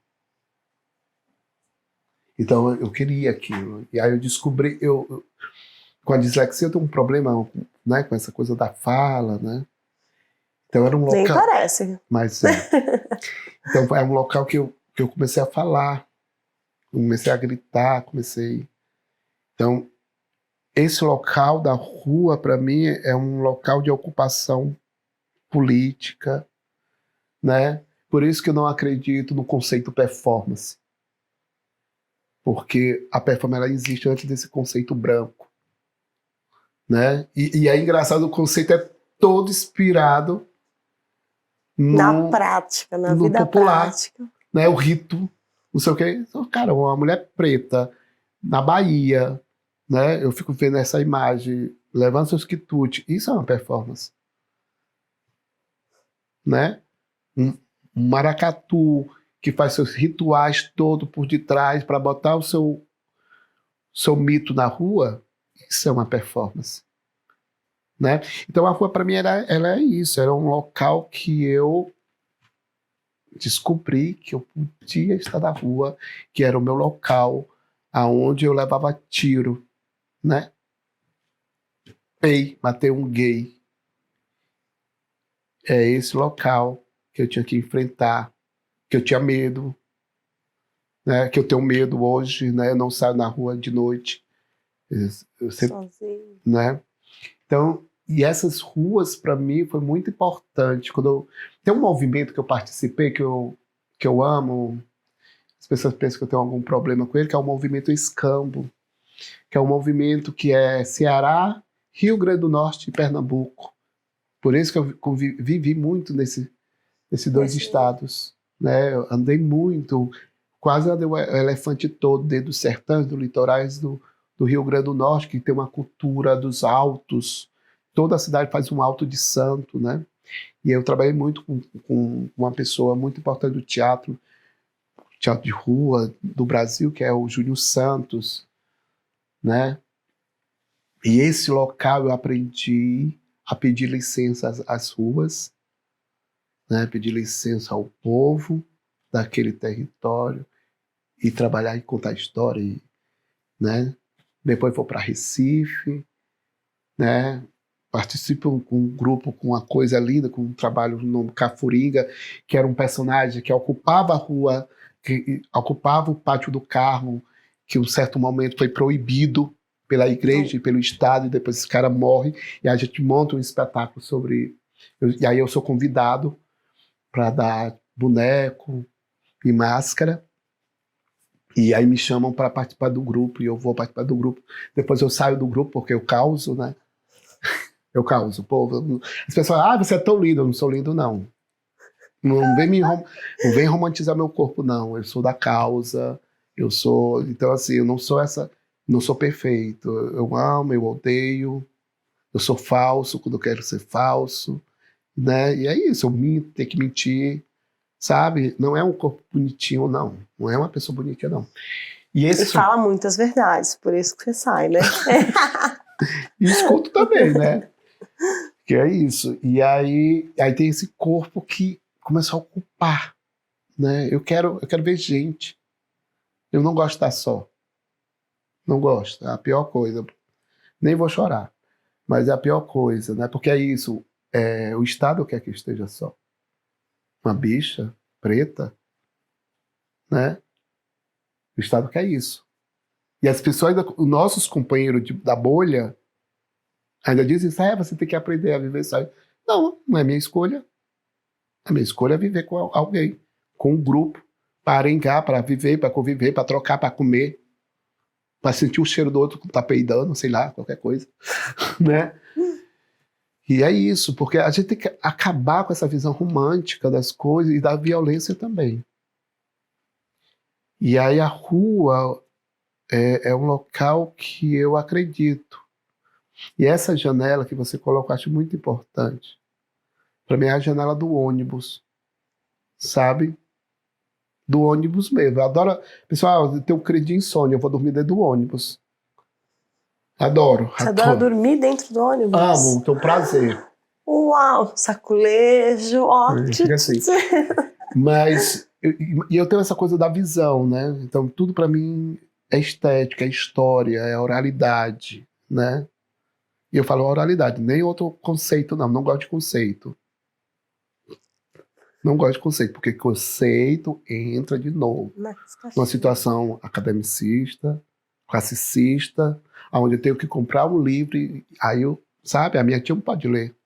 Então eu queria aquilo. E aí eu descobri, com a dislexia eu tenho um problema, né, com essa coisa da fala, né? Então era um local... Nem parece. Mas é. Então é um local que eu comecei a falar, comecei a gritar, comecei... Então esse local da rua, para mim, é um local de ocupação política, né? Por isso que eu não acredito no conceito performance. Porque a performance ela existe antes desse conceito branco, né? E é engraçado, o conceito é todo inspirado na prática, na vida popular, prática. Né? O rito, não sei o quê. Cara, uma mulher preta na Bahia, né? Eu fico vendo essa imagem, levando seus quitutes. Isso é uma performance, né? Um maracatu que faz seus rituais todo por detrás para botar o seu mito na rua, isso é uma performance, né? Então a rua para mim ela é isso, era um local que eu descobri que eu podia estar na rua, que era o meu local aonde eu levava tiro, né? Matei um gay. É esse local que eu tinha que enfrentar, que eu tinha medo, né? Que eu tenho medo hoje, né? Eu não saio na rua de noite. Eu sempre, sozinho. Né? Então, e essas ruas para mim foi muito importante. Tem um movimento que eu participei que eu amo. As pessoas pensam que eu tenho algum problema com ele, que é o movimento Escambo, que é um movimento que é Ceará, Rio Grande do Norte e Pernambuco. Por isso que eu vivi muito nesses dois estados, né? Eu andei muito, quase andei o elefante todo dentro dos sertões, dos litorais do Rio Grande do Norte, que tem uma cultura dos altos. Toda a cidade faz um alto de santo, né? E eu trabalhei muito com uma pessoa muito importante do teatro de rua do Brasil, que é o Júnior Santos, né? E esse local eu aprendi a pedir licença às ruas, né? Pedir licença ao povo daquele território e trabalhar e contar história, né? Depois vou para Recife, né? Participo com um grupo, com uma coisa linda, com um trabalho no Cafuringa, que era um personagem que ocupava a rua, que ocupava o Pátio do Carmo, que em um certo momento foi proibido pela igreja e pelo Estado, e depois esse cara morre, e a gente monta um espetáculo sobre... E aí eu sou convidado para dar boneco e máscara, e aí me chamam para participar do grupo, e eu vou participar do grupo. Depois eu saio do grupo porque eu causo, né? Eu causo. Povo, as pessoas, você é tão lindo. Eu não sou lindo, não. Não vem romantizar meu corpo, não. Eu sou da causa. Eu sou... Então, assim, eu não sou essa... Não sou perfeito. Eu amo, eu odeio. Eu sou falso quando eu quero ser falso. Né? E é isso, eu minto, tenho que mentir. Sabe? Não é um corpo bonitinho, não. Não é uma pessoa bonitinha, não. E fala muitas verdades, por isso que você sai, né? E escuto também, né? Que é isso. E aí tem esse corpo que começou a ocupar, né? Eu quero ver gente. Eu não gosto de estar só. Não gosto. É a pior coisa. Nem vou chorar. Mas é a pior coisa, né? Porque é isso. O Estado quer que eu esteja só. Uma bicha preta, né? O Estado quer isso. E as pessoas, os nossos companheiros da bolha, ainda dizem isso, você tem que aprender a viver só. Não, não é minha escolha. A minha escolha é viver com alguém, com um grupo, para arengar, para viver, para conviver, para trocar, para comer, para sentir o cheiro do outro que tá peidando, sei lá, qualquer coisa, né? E é isso, porque a gente tem que acabar com essa visão romântica das coisas e da violência também. E aí a rua é um local que eu acredito. E essa janela que você coloca, eu acho muito importante. Para mim é a janela do ônibus, sabe? Do ônibus mesmo. Eu adoro... Pessoal, eu tenho um crise de insônia, eu vou dormir dentro do ônibus. Adoro. Você adora dormir dentro do ônibus? Amo, tenho prazer. Uau, saculejo, ótimo. Assim. Mas eu tenho essa coisa da visão, né? Então tudo para mim é estética, é história, é oralidade, né? E eu falo oralidade, nem outro conceito não gosto de conceito. Não gosto de conceito, porque conceito entra de novo numa situação academicista, classicista, onde eu tenho que comprar um livro, aí sabe, a minha tia não pode ler.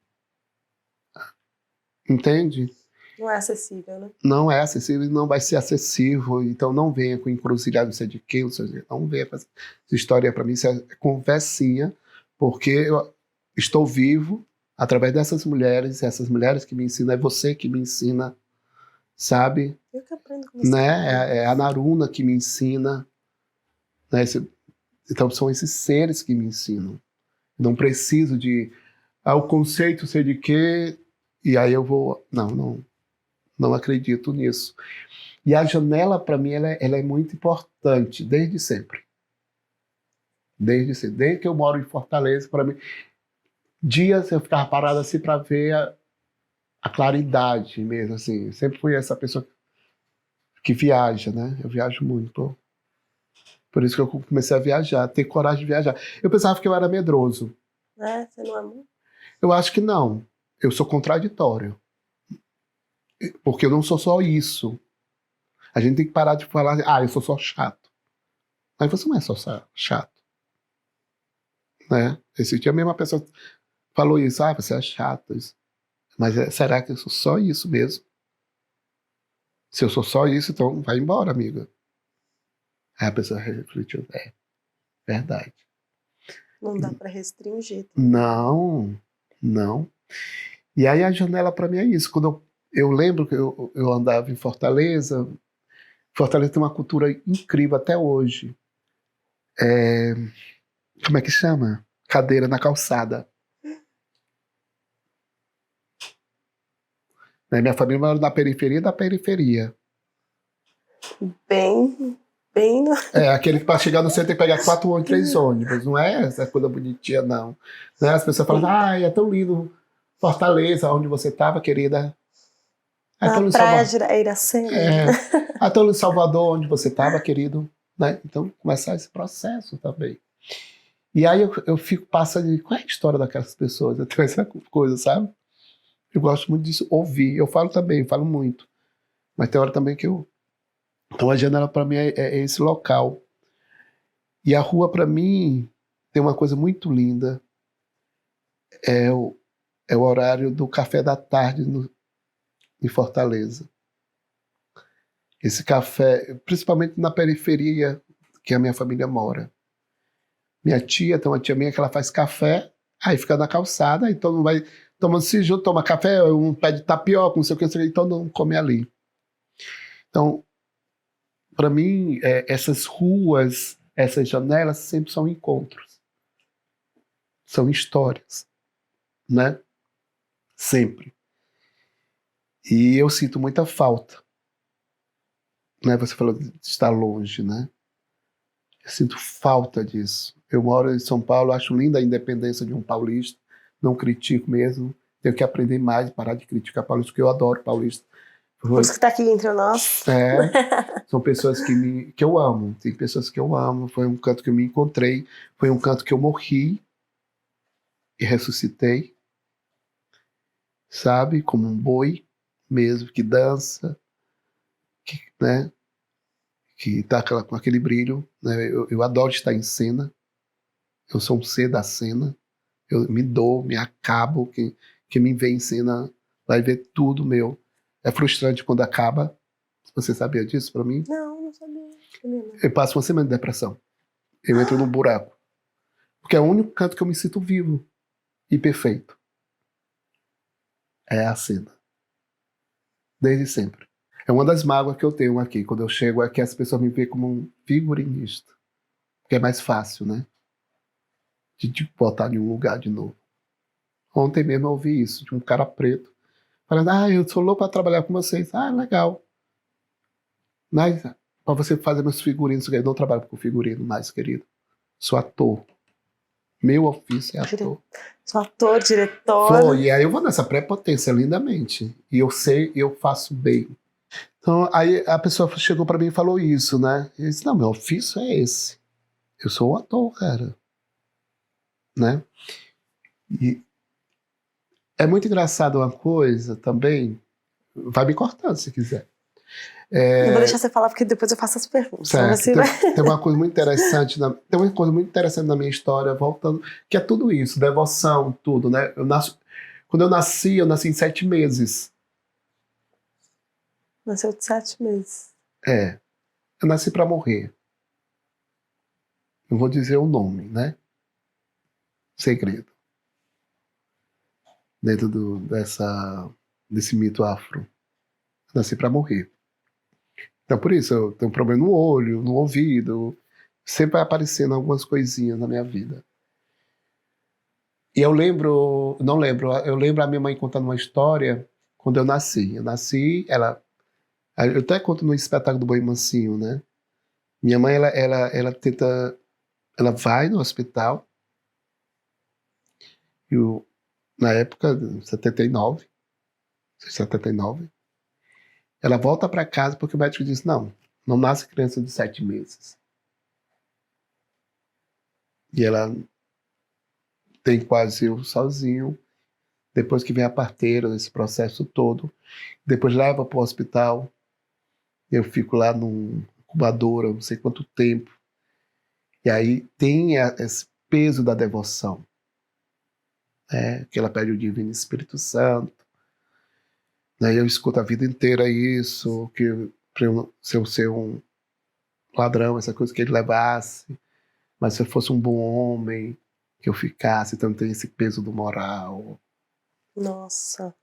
Entende? Não é acessível, né? Não é acessível e não vai ser acessível, então não venha com encruzilhada, não sei de quê, não venha com essa história para mim, isso é conversinha, porque eu estou vivo através dessas mulheres, essas mulheres que me ensinam, é você que me ensina, sabe? Eu que aprendo com você. Né? É a Naruna que me ensina, né? Então são esses seres que me ensinam. Não preciso de o conceito sei de quê, e aí eu vou... Não acredito nisso. E a janela, para mim, ela é muito importante, desde sempre. Desde sempre. Desde que eu moro em Fortaleza, para mim... Dias eu ficava parado assim para ver a claridade mesmo, assim. Eu sempre fui essa pessoa que viaja, né? Eu viajo muito. Por isso que eu comecei a viajar, ter coragem de viajar. Eu pensava que eu era medroso. Você não é muito? Eu acho que não. Eu sou contraditório. Porque eu não sou só isso. A gente tem que parar de falar, eu sou só chato. Mas você não é só chato. Né? Esse dia mesmo a pessoa falou isso, você é chato. Isso. Mas será que eu sou só isso mesmo? Se eu sou só isso, então vai embora, amiga. Aí a pessoa refletiu, verdade. Não dá para restringir. Não. E aí a janela para mim é isso. Quando eu lembro que eu andava em Fortaleza. Fortaleza tem uma cultura incrível até hoje. Como é que chama? Cadeira na calçada. Minha família mora na periferia da periferia. Bem... Aquele que para chegar no centro tem que pegar 4 ou 3 ônibus. Não é essa coisa bonitinha, não. Né? As pessoas falam, é tão lindo Fortaleza, onde você estava, querida. Na praia de Iracema. Até em Salvador, onde você estava, querido. Né? Então, começar esse processo também. E aí eu fico passando, qual é a história daquelas pessoas? Eu tenho essa coisa, sabe? Eu gosto muito disso, ouvir. Eu falo também, falo muito. Mas tem hora também que eu... Então a janela para mim é esse local. E a rua para mim tem uma coisa muito linda. É o horário do café da tarde em Fortaleza. Esse café, principalmente na periferia que a minha família mora. Minha tia, tem uma tia minha que ela faz café Aí fica na calçada, aí todo mundo vai tomando se junto, toma café, um pé de tapioca, não sei o que, então não come ali. Então, para mim, essas ruas, essas janelas sempre são encontros. São histórias, né? Sempre. E eu sinto muita falta. Né? Você falou de estar longe, né? Eu sinto falta disso. Eu moro em São Paulo, acho linda a independência de um paulista, não critico mesmo. Tenho que aprender mais, parar de criticar paulista, porque eu adoro paulista. Por isso que tá aqui entre nós. São pessoas que eu amo. Tem pessoas que eu amo. Foi um canto que eu me encontrei. Foi um canto que eu morri e ressuscitei. Sabe? Como um boi mesmo, que dança, né? Que tá com aquele brilho. Né? Eu adoro estar em cena. Eu sou um ser da cena. Eu me dou, me acabo. Quem me vê em cena vai ver tudo meu. É frustrante quando acaba. Você sabia disso pra mim? Não sabia. Eu passo uma semana de depressão. Eu entro num buraco. Porque é o único canto que eu me sinto vivo e perfeito. É a cena. Desde sempre. É uma das mágoas que eu tenho aqui, quando eu chego, é que as pessoas me veem como um figurinista. Porque é mais fácil, né? De botar em um lugar de novo. Ontem mesmo eu ouvi isso, de um cara preto, falando, eu sou louco para trabalhar com vocês. Legal. Mas, para você fazer meus figurinos, eu não trabalho com figurino mais, querido. Sou ator. Meu ofício é ator. Sou ator, diretor. E aí eu vou nessa prepotência lindamente. E eu sei, eu faço bem. Então, aí a pessoa chegou para mim e falou isso, né? Eu disse, não, meu ofício é esse. Eu sou um ator, cara. Né? E é muito engraçado uma coisa também. Vai me cortando se quiser. Eu vou deixar você falar, porque depois eu faço as perguntas. Certo. Tem uma coisa muito interessante, tem uma coisa muito interessante na minha história, voltando, que é tudo isso, devoção, tudo, né? Quando eu nasci em 7 meses. Nasceu de 7 meses. Eu nasci para morrer. Eu vou dizer o nome, né? Segredo. Dentro desse mito afro. Eu nasci para morrer. Então, por isso, eu tenho um problema no olho, no ouvido. Sempre vai aparecendo algumas coisinhas na minha vida. E eu lembro a minha mãe contando uma história quando eu nasci. Eu até conto no espetáculo do Boi Mansinho, né? Minha mãe, ela vai no hospital, na época, 79, ela volta para casa porque o médico disse, não nasce criança de 7 meses. E ela tem quase eu sozinho, depois que vem a parteira, esse processo todo, depois leva para o hospital, eu fico lá numa incubadora, não sei quanto tempo, e aí tem esse peso da devoção, né? Que ela pede o Divino Espírito Santo, né? Eu escuto a vida inteira isso, que se eu ser um ladrão, essa coisa que ele levasse, mas se eu fosse um bom homem, que eu ficasse, então tem esse peso do moral. Nossa.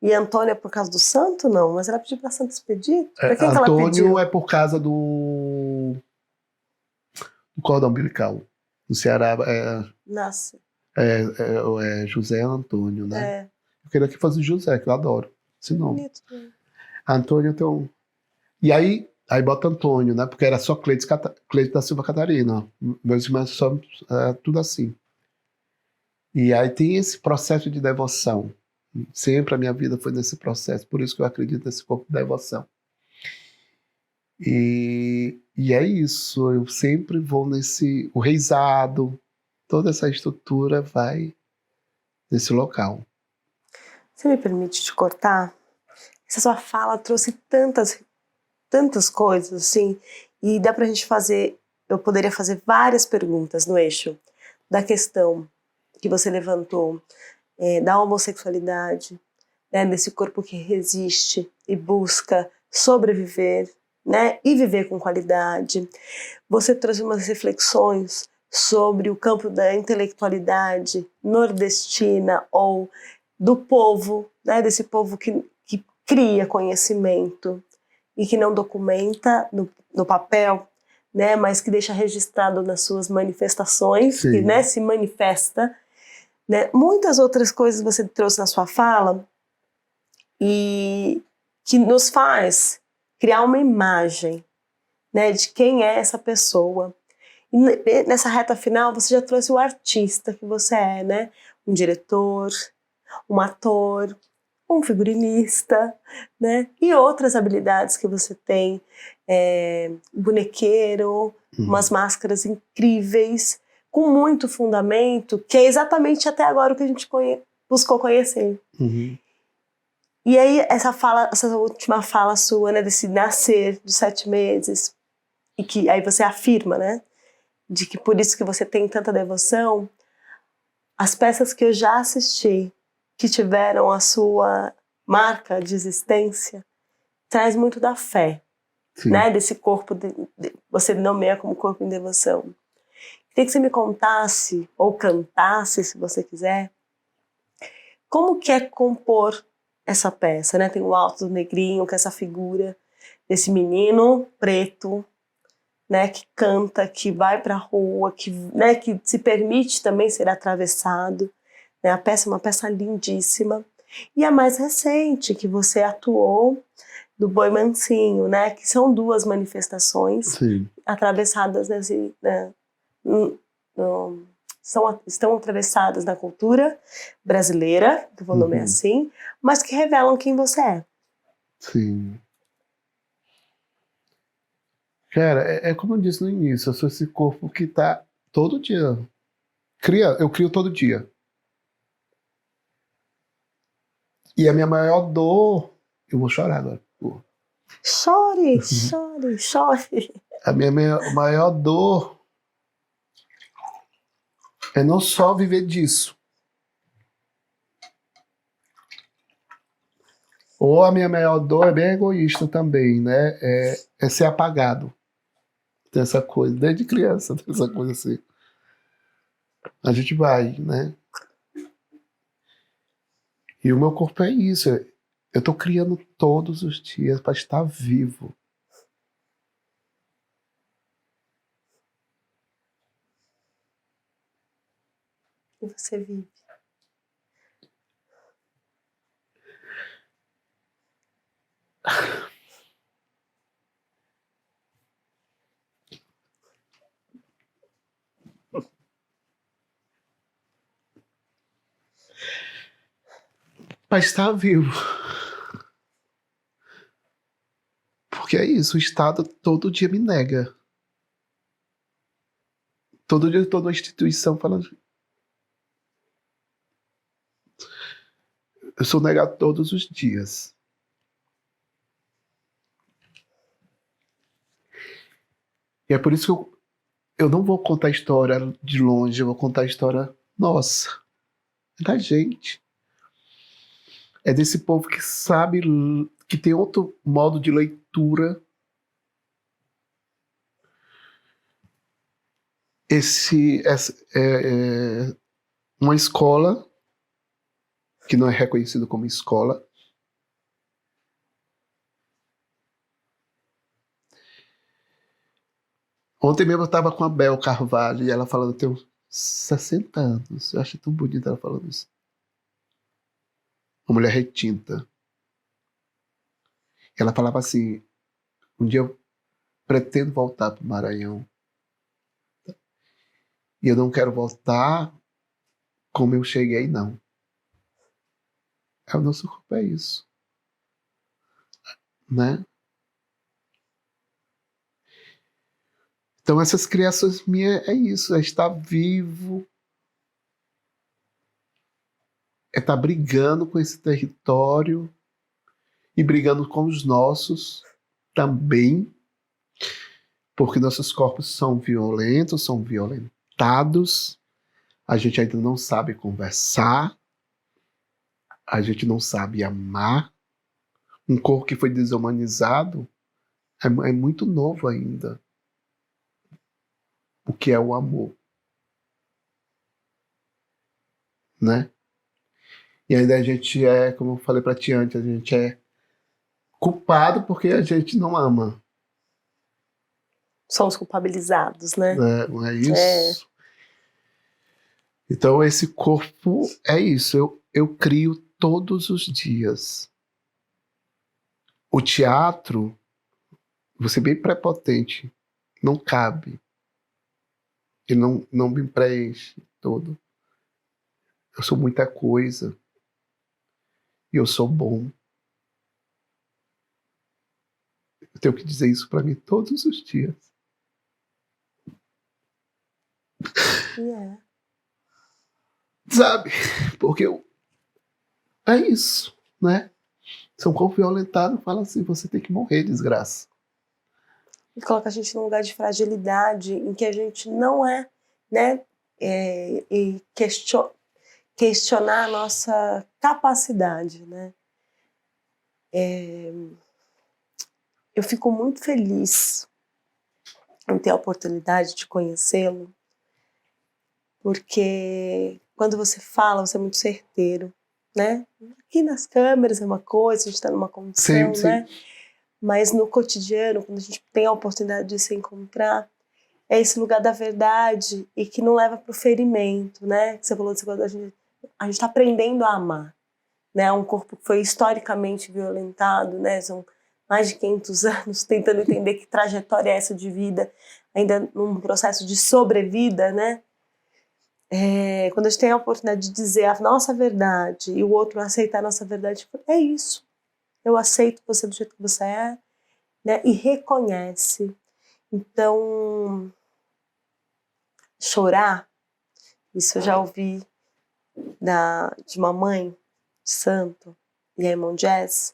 E Antônio é por causa do santo? Não, mas ela pediu para Santo Expedito? Para quem Antônio que ela pediu? É por causa do cordão umbilical. No Ceará Nasce. é José Antônio, né? Eu queria que fosse José, que eu adoro esse nome. Bonito. Antônio tem um... E aí bota Antônio, né? Porque era só Cleide da Silva Catarina. Meus irmãos são tudo assim. E aí tem esse processo de devoção. Sempre a minha vida foi nesse processo. Por isso que eu acredito nesse corpo de devoção. E é isso. Eu sempre vou o reizado, toda essa estrutura vai nesse local. Você me permite te cortar? Essa sua fala trouxe tantas coisas, assim, e dá pra gente fazer, eu poderia fazer várias perguntas no eixo da questão que você levantou, da homossexualidade, né, desse corpo que resiste e busca sobreviver, né, e viver com qualidade. Você trouxe umas reflexões sobre o campo da intelectualidade nordestina ou do povo, né, desse povo que cria conhecimento e que não documenta no papel, né, mas que deixa registrado nas suas manifestações, que, né, se manifesta, né? Muitas outras coisas você trouxe na sua fala e que nos faz criar uma imagem, né, de quem é essa pessoa. E nessa reta final você já trouxe o artista que você é, né? Um diretor, um ator, um figurinista, né? E outras habilidades que você tem, bonequeiro, umas máscaras incríveis, com muito fundamento, que é exatamente até agora o que a gente buscou conhecer. E aí essa última fala sua, né, desse nascer de 7 meses, e que aí você afirma, né, de que por isso que você tem tanta devoção, as peças que eu já assisti, que tiveram a sua marca de existência, traz muito da fé, né, desse corpo, você nomeia como corpo em devoção. Queria que você me contasse, ou cantasse, se você quiser, como que é compor essa peça, né? Tem o Alto do Negrinho, que é essa figura desse menino preto, né, que canta, que vai para a rua, que, né, que se permite também ser atravessado. Né? A peça é uma peça lindíssima. E a mais recente, que você atuou, do Boi Mansinho, né, que são 2 manifestações atravessadas nesse... Né, estão atravessadas na cultura brasileira, que eu vou nomear assim, mas que revelam quem você é. Sim. Cara, é como eu disse no início, eu sou esse corpo que tá todo dia. Eu crio todo dia. E a minha maior dor... Eu vou chorar agora. Chore, chore, chore. A minha maior dor é não só viver disso. Ou a minha maior dor é bem egoísta também, né? É ser apagado. Tem essa coisa, desde criança, tem essa coisa assim. A gente vai, né? E o meu corpo é isso. Eu tô criando todos os dias para estar vivo. E você vive. Para estar vivo. Porque é isso, o Estado todo dia me nega. Todo dia toda uma instituição falando. Eu sou negado todos os dias. E é por isso que eu não vou contar a história de longe, eu vou contar a história nossa. É da gente. É desse povo que sabe, que tem outro modo de leitura. Uma escola que não é reconhecida como escola. Ontem mesmo eu estava com a Bel Carvalho e ela falando, eu tenho 60 anos. Eu achei tão bonita ela falando isso. Uma mulher retinta. E ela falava assim, um dia eu pretendo voltar para o Maranhão. E eu não quero voltar como eu cheguei, não. O nosso corpo é isso. Né? Então essas criações minhas é isso, é estar vivo, é estar brigando com esse território e brigando com os nossos também, porque nossos corpos são violentos, são violentados, a gente ainda não sabe conversar, a gente não sabe amar. Um corpo que foi desumanizado é muito novo ainda. O que é o amor? né? E ainda a gente é, como eu falei pra ti antes, a gente é culpado porque a gente não ama, Somos culpabilizados, né? né? Não é isso? Então esse corpo é isso, eu crio todos os dias. O teatro, vou ser bem prepotente, não cabe. Ele não me preenche todo. Eu sou muita coisa. E eu sou bom. Eu tenho que dizer isso pra mim todos os dias. Sabe? Porque é isso, né? Se um corpo violentado fala assim, você tem que morrer, desgraça. E coloca a gente num lugar de fragilidade em que a gente não é, né? E questionar a nossa capacidade, né? Eu fico muito feliz em ter a oportunidade de conhecê-lo, porque quando você fala, você é muito certeiro, né? Aqui nas câmeras é uma coisa, a gente está numa condição, Sim, né? sim. Mas no cotidiano, quando a gente tem a oportunidade de se encontrar, é esse lugar da verdade e que não leva para o ferimento, né? Você falou que a gente está aprendendo a amar, né? Um corpo que foi historicamente violentado, né? São mais de 500 anos tentando entender que trajetória é essa de vida, ainda num processo de sobrevida, né? Quando a gente tem a oportunidade de dizer a nossa verdade e o outro aceitar a nossa verdade, é isso. Eu aceito você do jeito que você é, né? E reconhece. Então, chorar, isso eu já ouvi de uma mãe de santo, e a irmã Jess,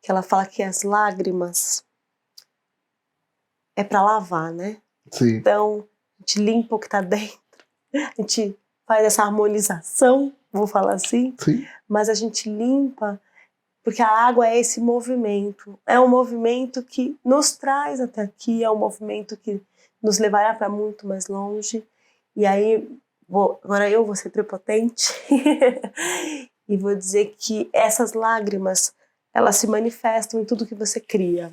que ela fala que as lágrimas é para lavar, né? Sim. Então, a gente limpa o que tá dentro, a gente faz essa harmonização, vou falar assim, Sim. mas a gente limpa porque a água é esse movimento. É um movimento que nos traz até aqui, é um movimento que nos levará para muito mais longe. E aí, agora eu vou ser prepotente e vou dizer que essas lágrimas, elas se manifestam em tudo que você cria,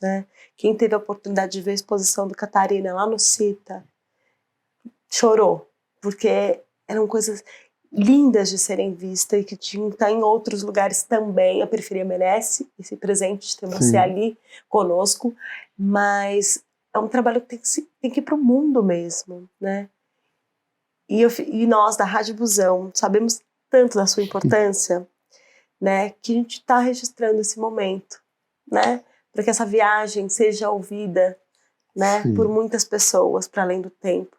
né? Quem teve a oportunidade de ver a exposição do Catarina lá no CITA, chorou, porque eram coisas lindas de serem vistas e que tinham que estar em outros lugares também. A periferia merece esse presente de ter você ali conosco, mas é um trabalho que tem que ir para o mundo mesmo, né? E nós da Rádio Busão sabemos tanto da sua importância, né, que a gente está registrando esse momento, né, para que essa viagem seja ouvida, né, por muitas pessoas para além do tempo.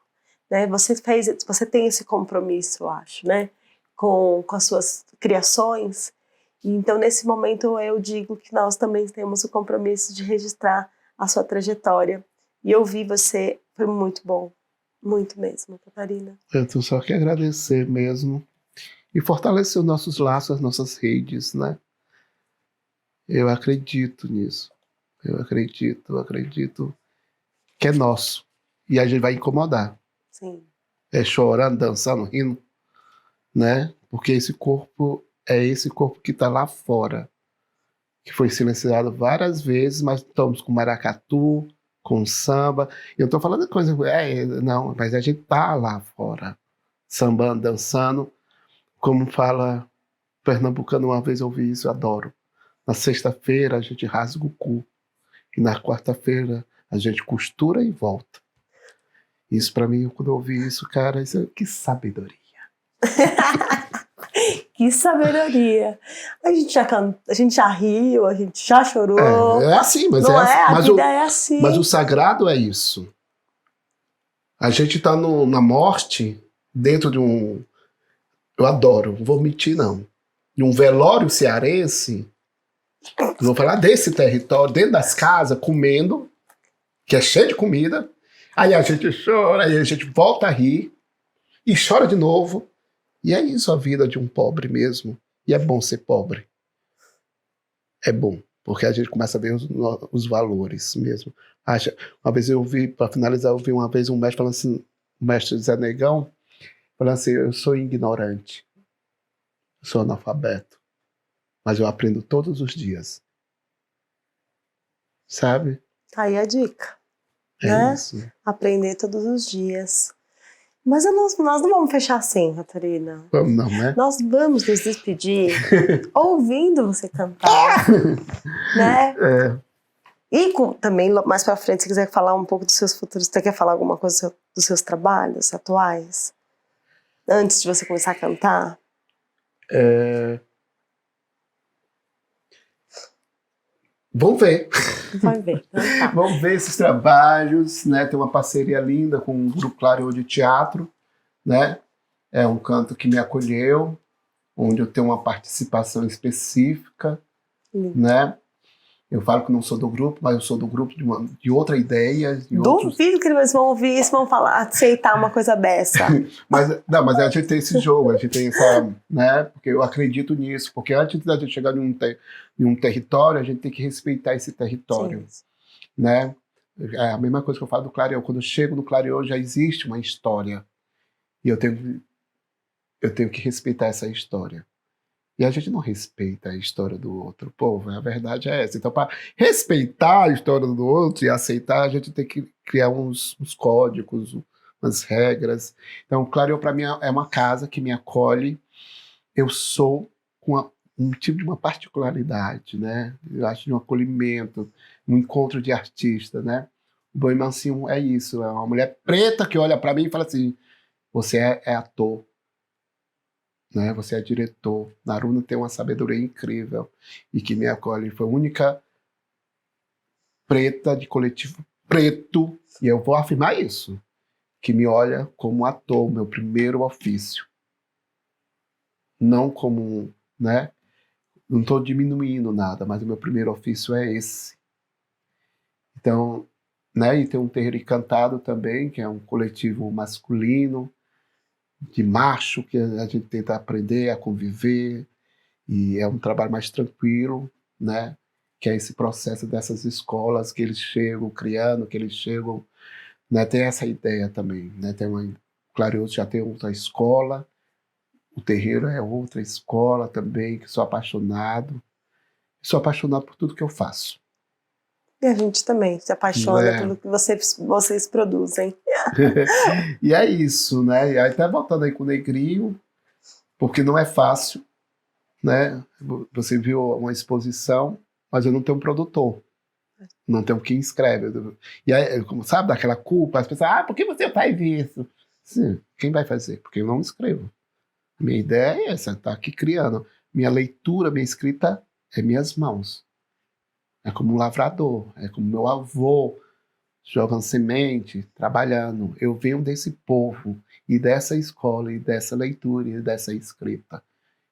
Né, você tem esse compromisso, eu acho, né, com as suas criações. E então, nesse momento, eu digo que nós também temos o compromisso de registrar a sua trajetória. E ouvir você foi muito bom, muito mesmo, Catarina. Eu tenho só que agradecer mesmo e fortalecer os nossos laços, as nossas redes, né? Eu acredito nisso. Eu acredito que é nosso. E a gente vai incomodar. Sim. É chorando, dançando, rindo, né? Porque esse corpo é esse corpo que está lá fora, que foi silenciado várias vezes, mas estamos com maracatu, com samba. Eu estou falando de coisa... não, mas a gente tá lá fora, sambando, dançando. Como fala pernambucano, uma vez eu ouvi isso, eu adoro. Na sexta-feira a gente rasga o cu. E na quarta-feira a gente costura e volta. Isso pra mim, quando eu ouvi isso, cara, que sabedoria. Que sabedoria. A gente já riu, a gente já chorou. É assim, mas não é? Mas a vida é assim. Mas o sagrado é isso. A gente tá na morte, dentro de um... Eu adoro, não vou mentir não. De um velório cearense, vou falar desse território, dentro das casas, comendo, que é cheio de comida. Aí a gente chora, aí a gente volta a rir, e chora de novo. E é isso a vida de um pobre mesmo. E é bom ser pobre. É bom, porque a gente começa a ver os valores mesmo. Uma vez eu vi, para finalizar, eu vi uma vez um mestre falando assim, o mestre Zé Negão, falando assim, eu sou ignorante, sou analfabeto, mas eu aprendo todos os dias. Sabe? Tá aí a dica, É né? isso. Aprender todos os dias. Mas nós não vamos fechar assim, Catarina. Vamos não, né? Nós vamos nos despedir ouvindo você cantar, né? É. E também, mais pra frente, se quiser falar um pouco dos seus futuros, você quer falar alguma coisa dos seus trabalhos atuais? Antes de você começar a cantar? Vamos ver. Vai ver. Então tá. Vamos ver esses trabalhos, né? Tem uma parceria linda com o Grupo Clareou de Teatro, né? É um canto que me acolheu, onde eu tenho uma participação específica, né? Eu falo que não sou do grupo, mas eu sou do grupo de outra ideia. Duvido que eles vão ouvir isso e vão falar, aceitar uma coisa dessa. mas a gente tem esse jogo, a gente tem essa, né? Porque eu acredito nisso, porque antes da gente chegar em um território, a gente tem que respeitar esse território, Sim. né? É a mesma coisa que eu falo do Clareou. Quando eu chego no Clareou, já existe uma história. E eu tenho que respeitar essa história. E a gente não respeita a história do outro povo, a verdade é essa. Então, para respeitar a história do outro e aceitar, a gente tem que criar uns códigos, umas regras. Então, Clareou para mim é uma casa que me acolhe. Eu sou com um tipo de uma particularidade, né? Eu acho de um acolhimento, um encontro de artista, né? O Boi Mansinho é isso, é uma mulher preta que olha para mim e fala assim, você é ator. Né? Você é diretor. Naruna tem uma sabedoria incrível e que me acolhe. Foi a única preta de coletivo preto, e eu vou afirmar isso, que me olha como ator, meu primeiro ofício. Não como, né? Não estou diminuindo nada, mas o meu primeiro ofício é esse. Então, né? E tem um Terreiro Encantado também, que é um coletivo masculino, de macho, que a gente tenta aprender a conviver, e é um trabalho mais tranquilo, né? Que é esse processo dessas escolas que eles chegam criando, que eles chegam, né? Tem essa ideia também, né? Clareou já tem outra escola, o Terreiro é outra escola também, que sou apaixonado por tudo que eu faço. E a gente também se apaixona pelo que vocês produzem. E é isso, né? E aí até voltando aí com o Negrinho, porque não é fácil, né? Você viu uma exposição, mas eu não tenho um produtor, não tenho quem escreve. E aí, sabe, daquela culpa, as pessoas, por que você faz isso? Sim, quem vai fazer? Porque eu não escrevo. Minha ideia é essa, tá aqui criando. Minha leitura, minha escrita é minhas mãos. É como um lavrador, é como meu avô, jogando semente, trabalhando. Eu venho desse povo, e dessa escola, e dessa leitura, e dessa escrita.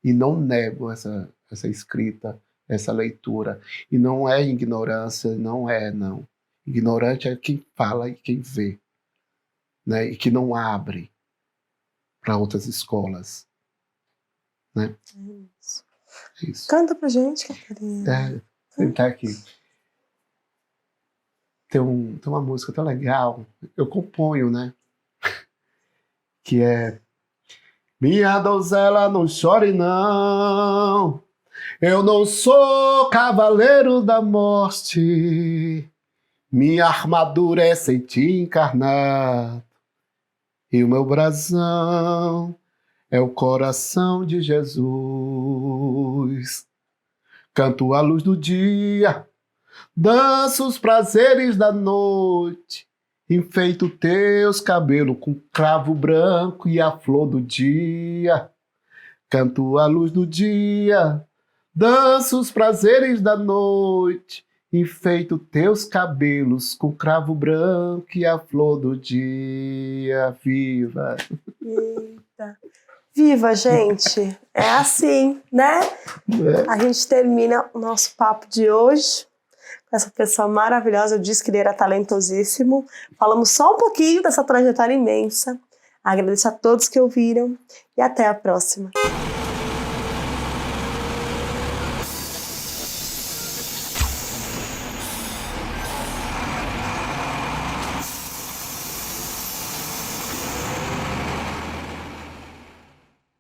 E não nego essa escrita, essa leitura. E não é ignorância, não. Ignorante é quem fala e quem vê, né? E que não abre para outras escolas, né? É isso. Canta pra gente, Catarina. Sentar aqui. Tem uma música tão legal, eu componho, né? Que é minha donzela, não chore não, eu não sou cavaleiro da morte, minha armadura é sem ti encarnado, e o meu brasão é o coração de Jesus. Canto a luz do dia, danço os prazeres da noite, enfeito teus cabelos com cravo branco e a flor do dia. Canto a luz do dia, danço os prazeres da noite, enfeito teus cabelos com cravo branco e a flor do dia. Viva! Eita! Viva, gente! É assim, né? A gente termina o nosso papo de hoje com essa pessoa maravilhosa. Eu disse que ele era talentosíssimo. Falamos só um pouquinho dessa trajetória imensa. Agradeço a todos que ouviram e até a próxima.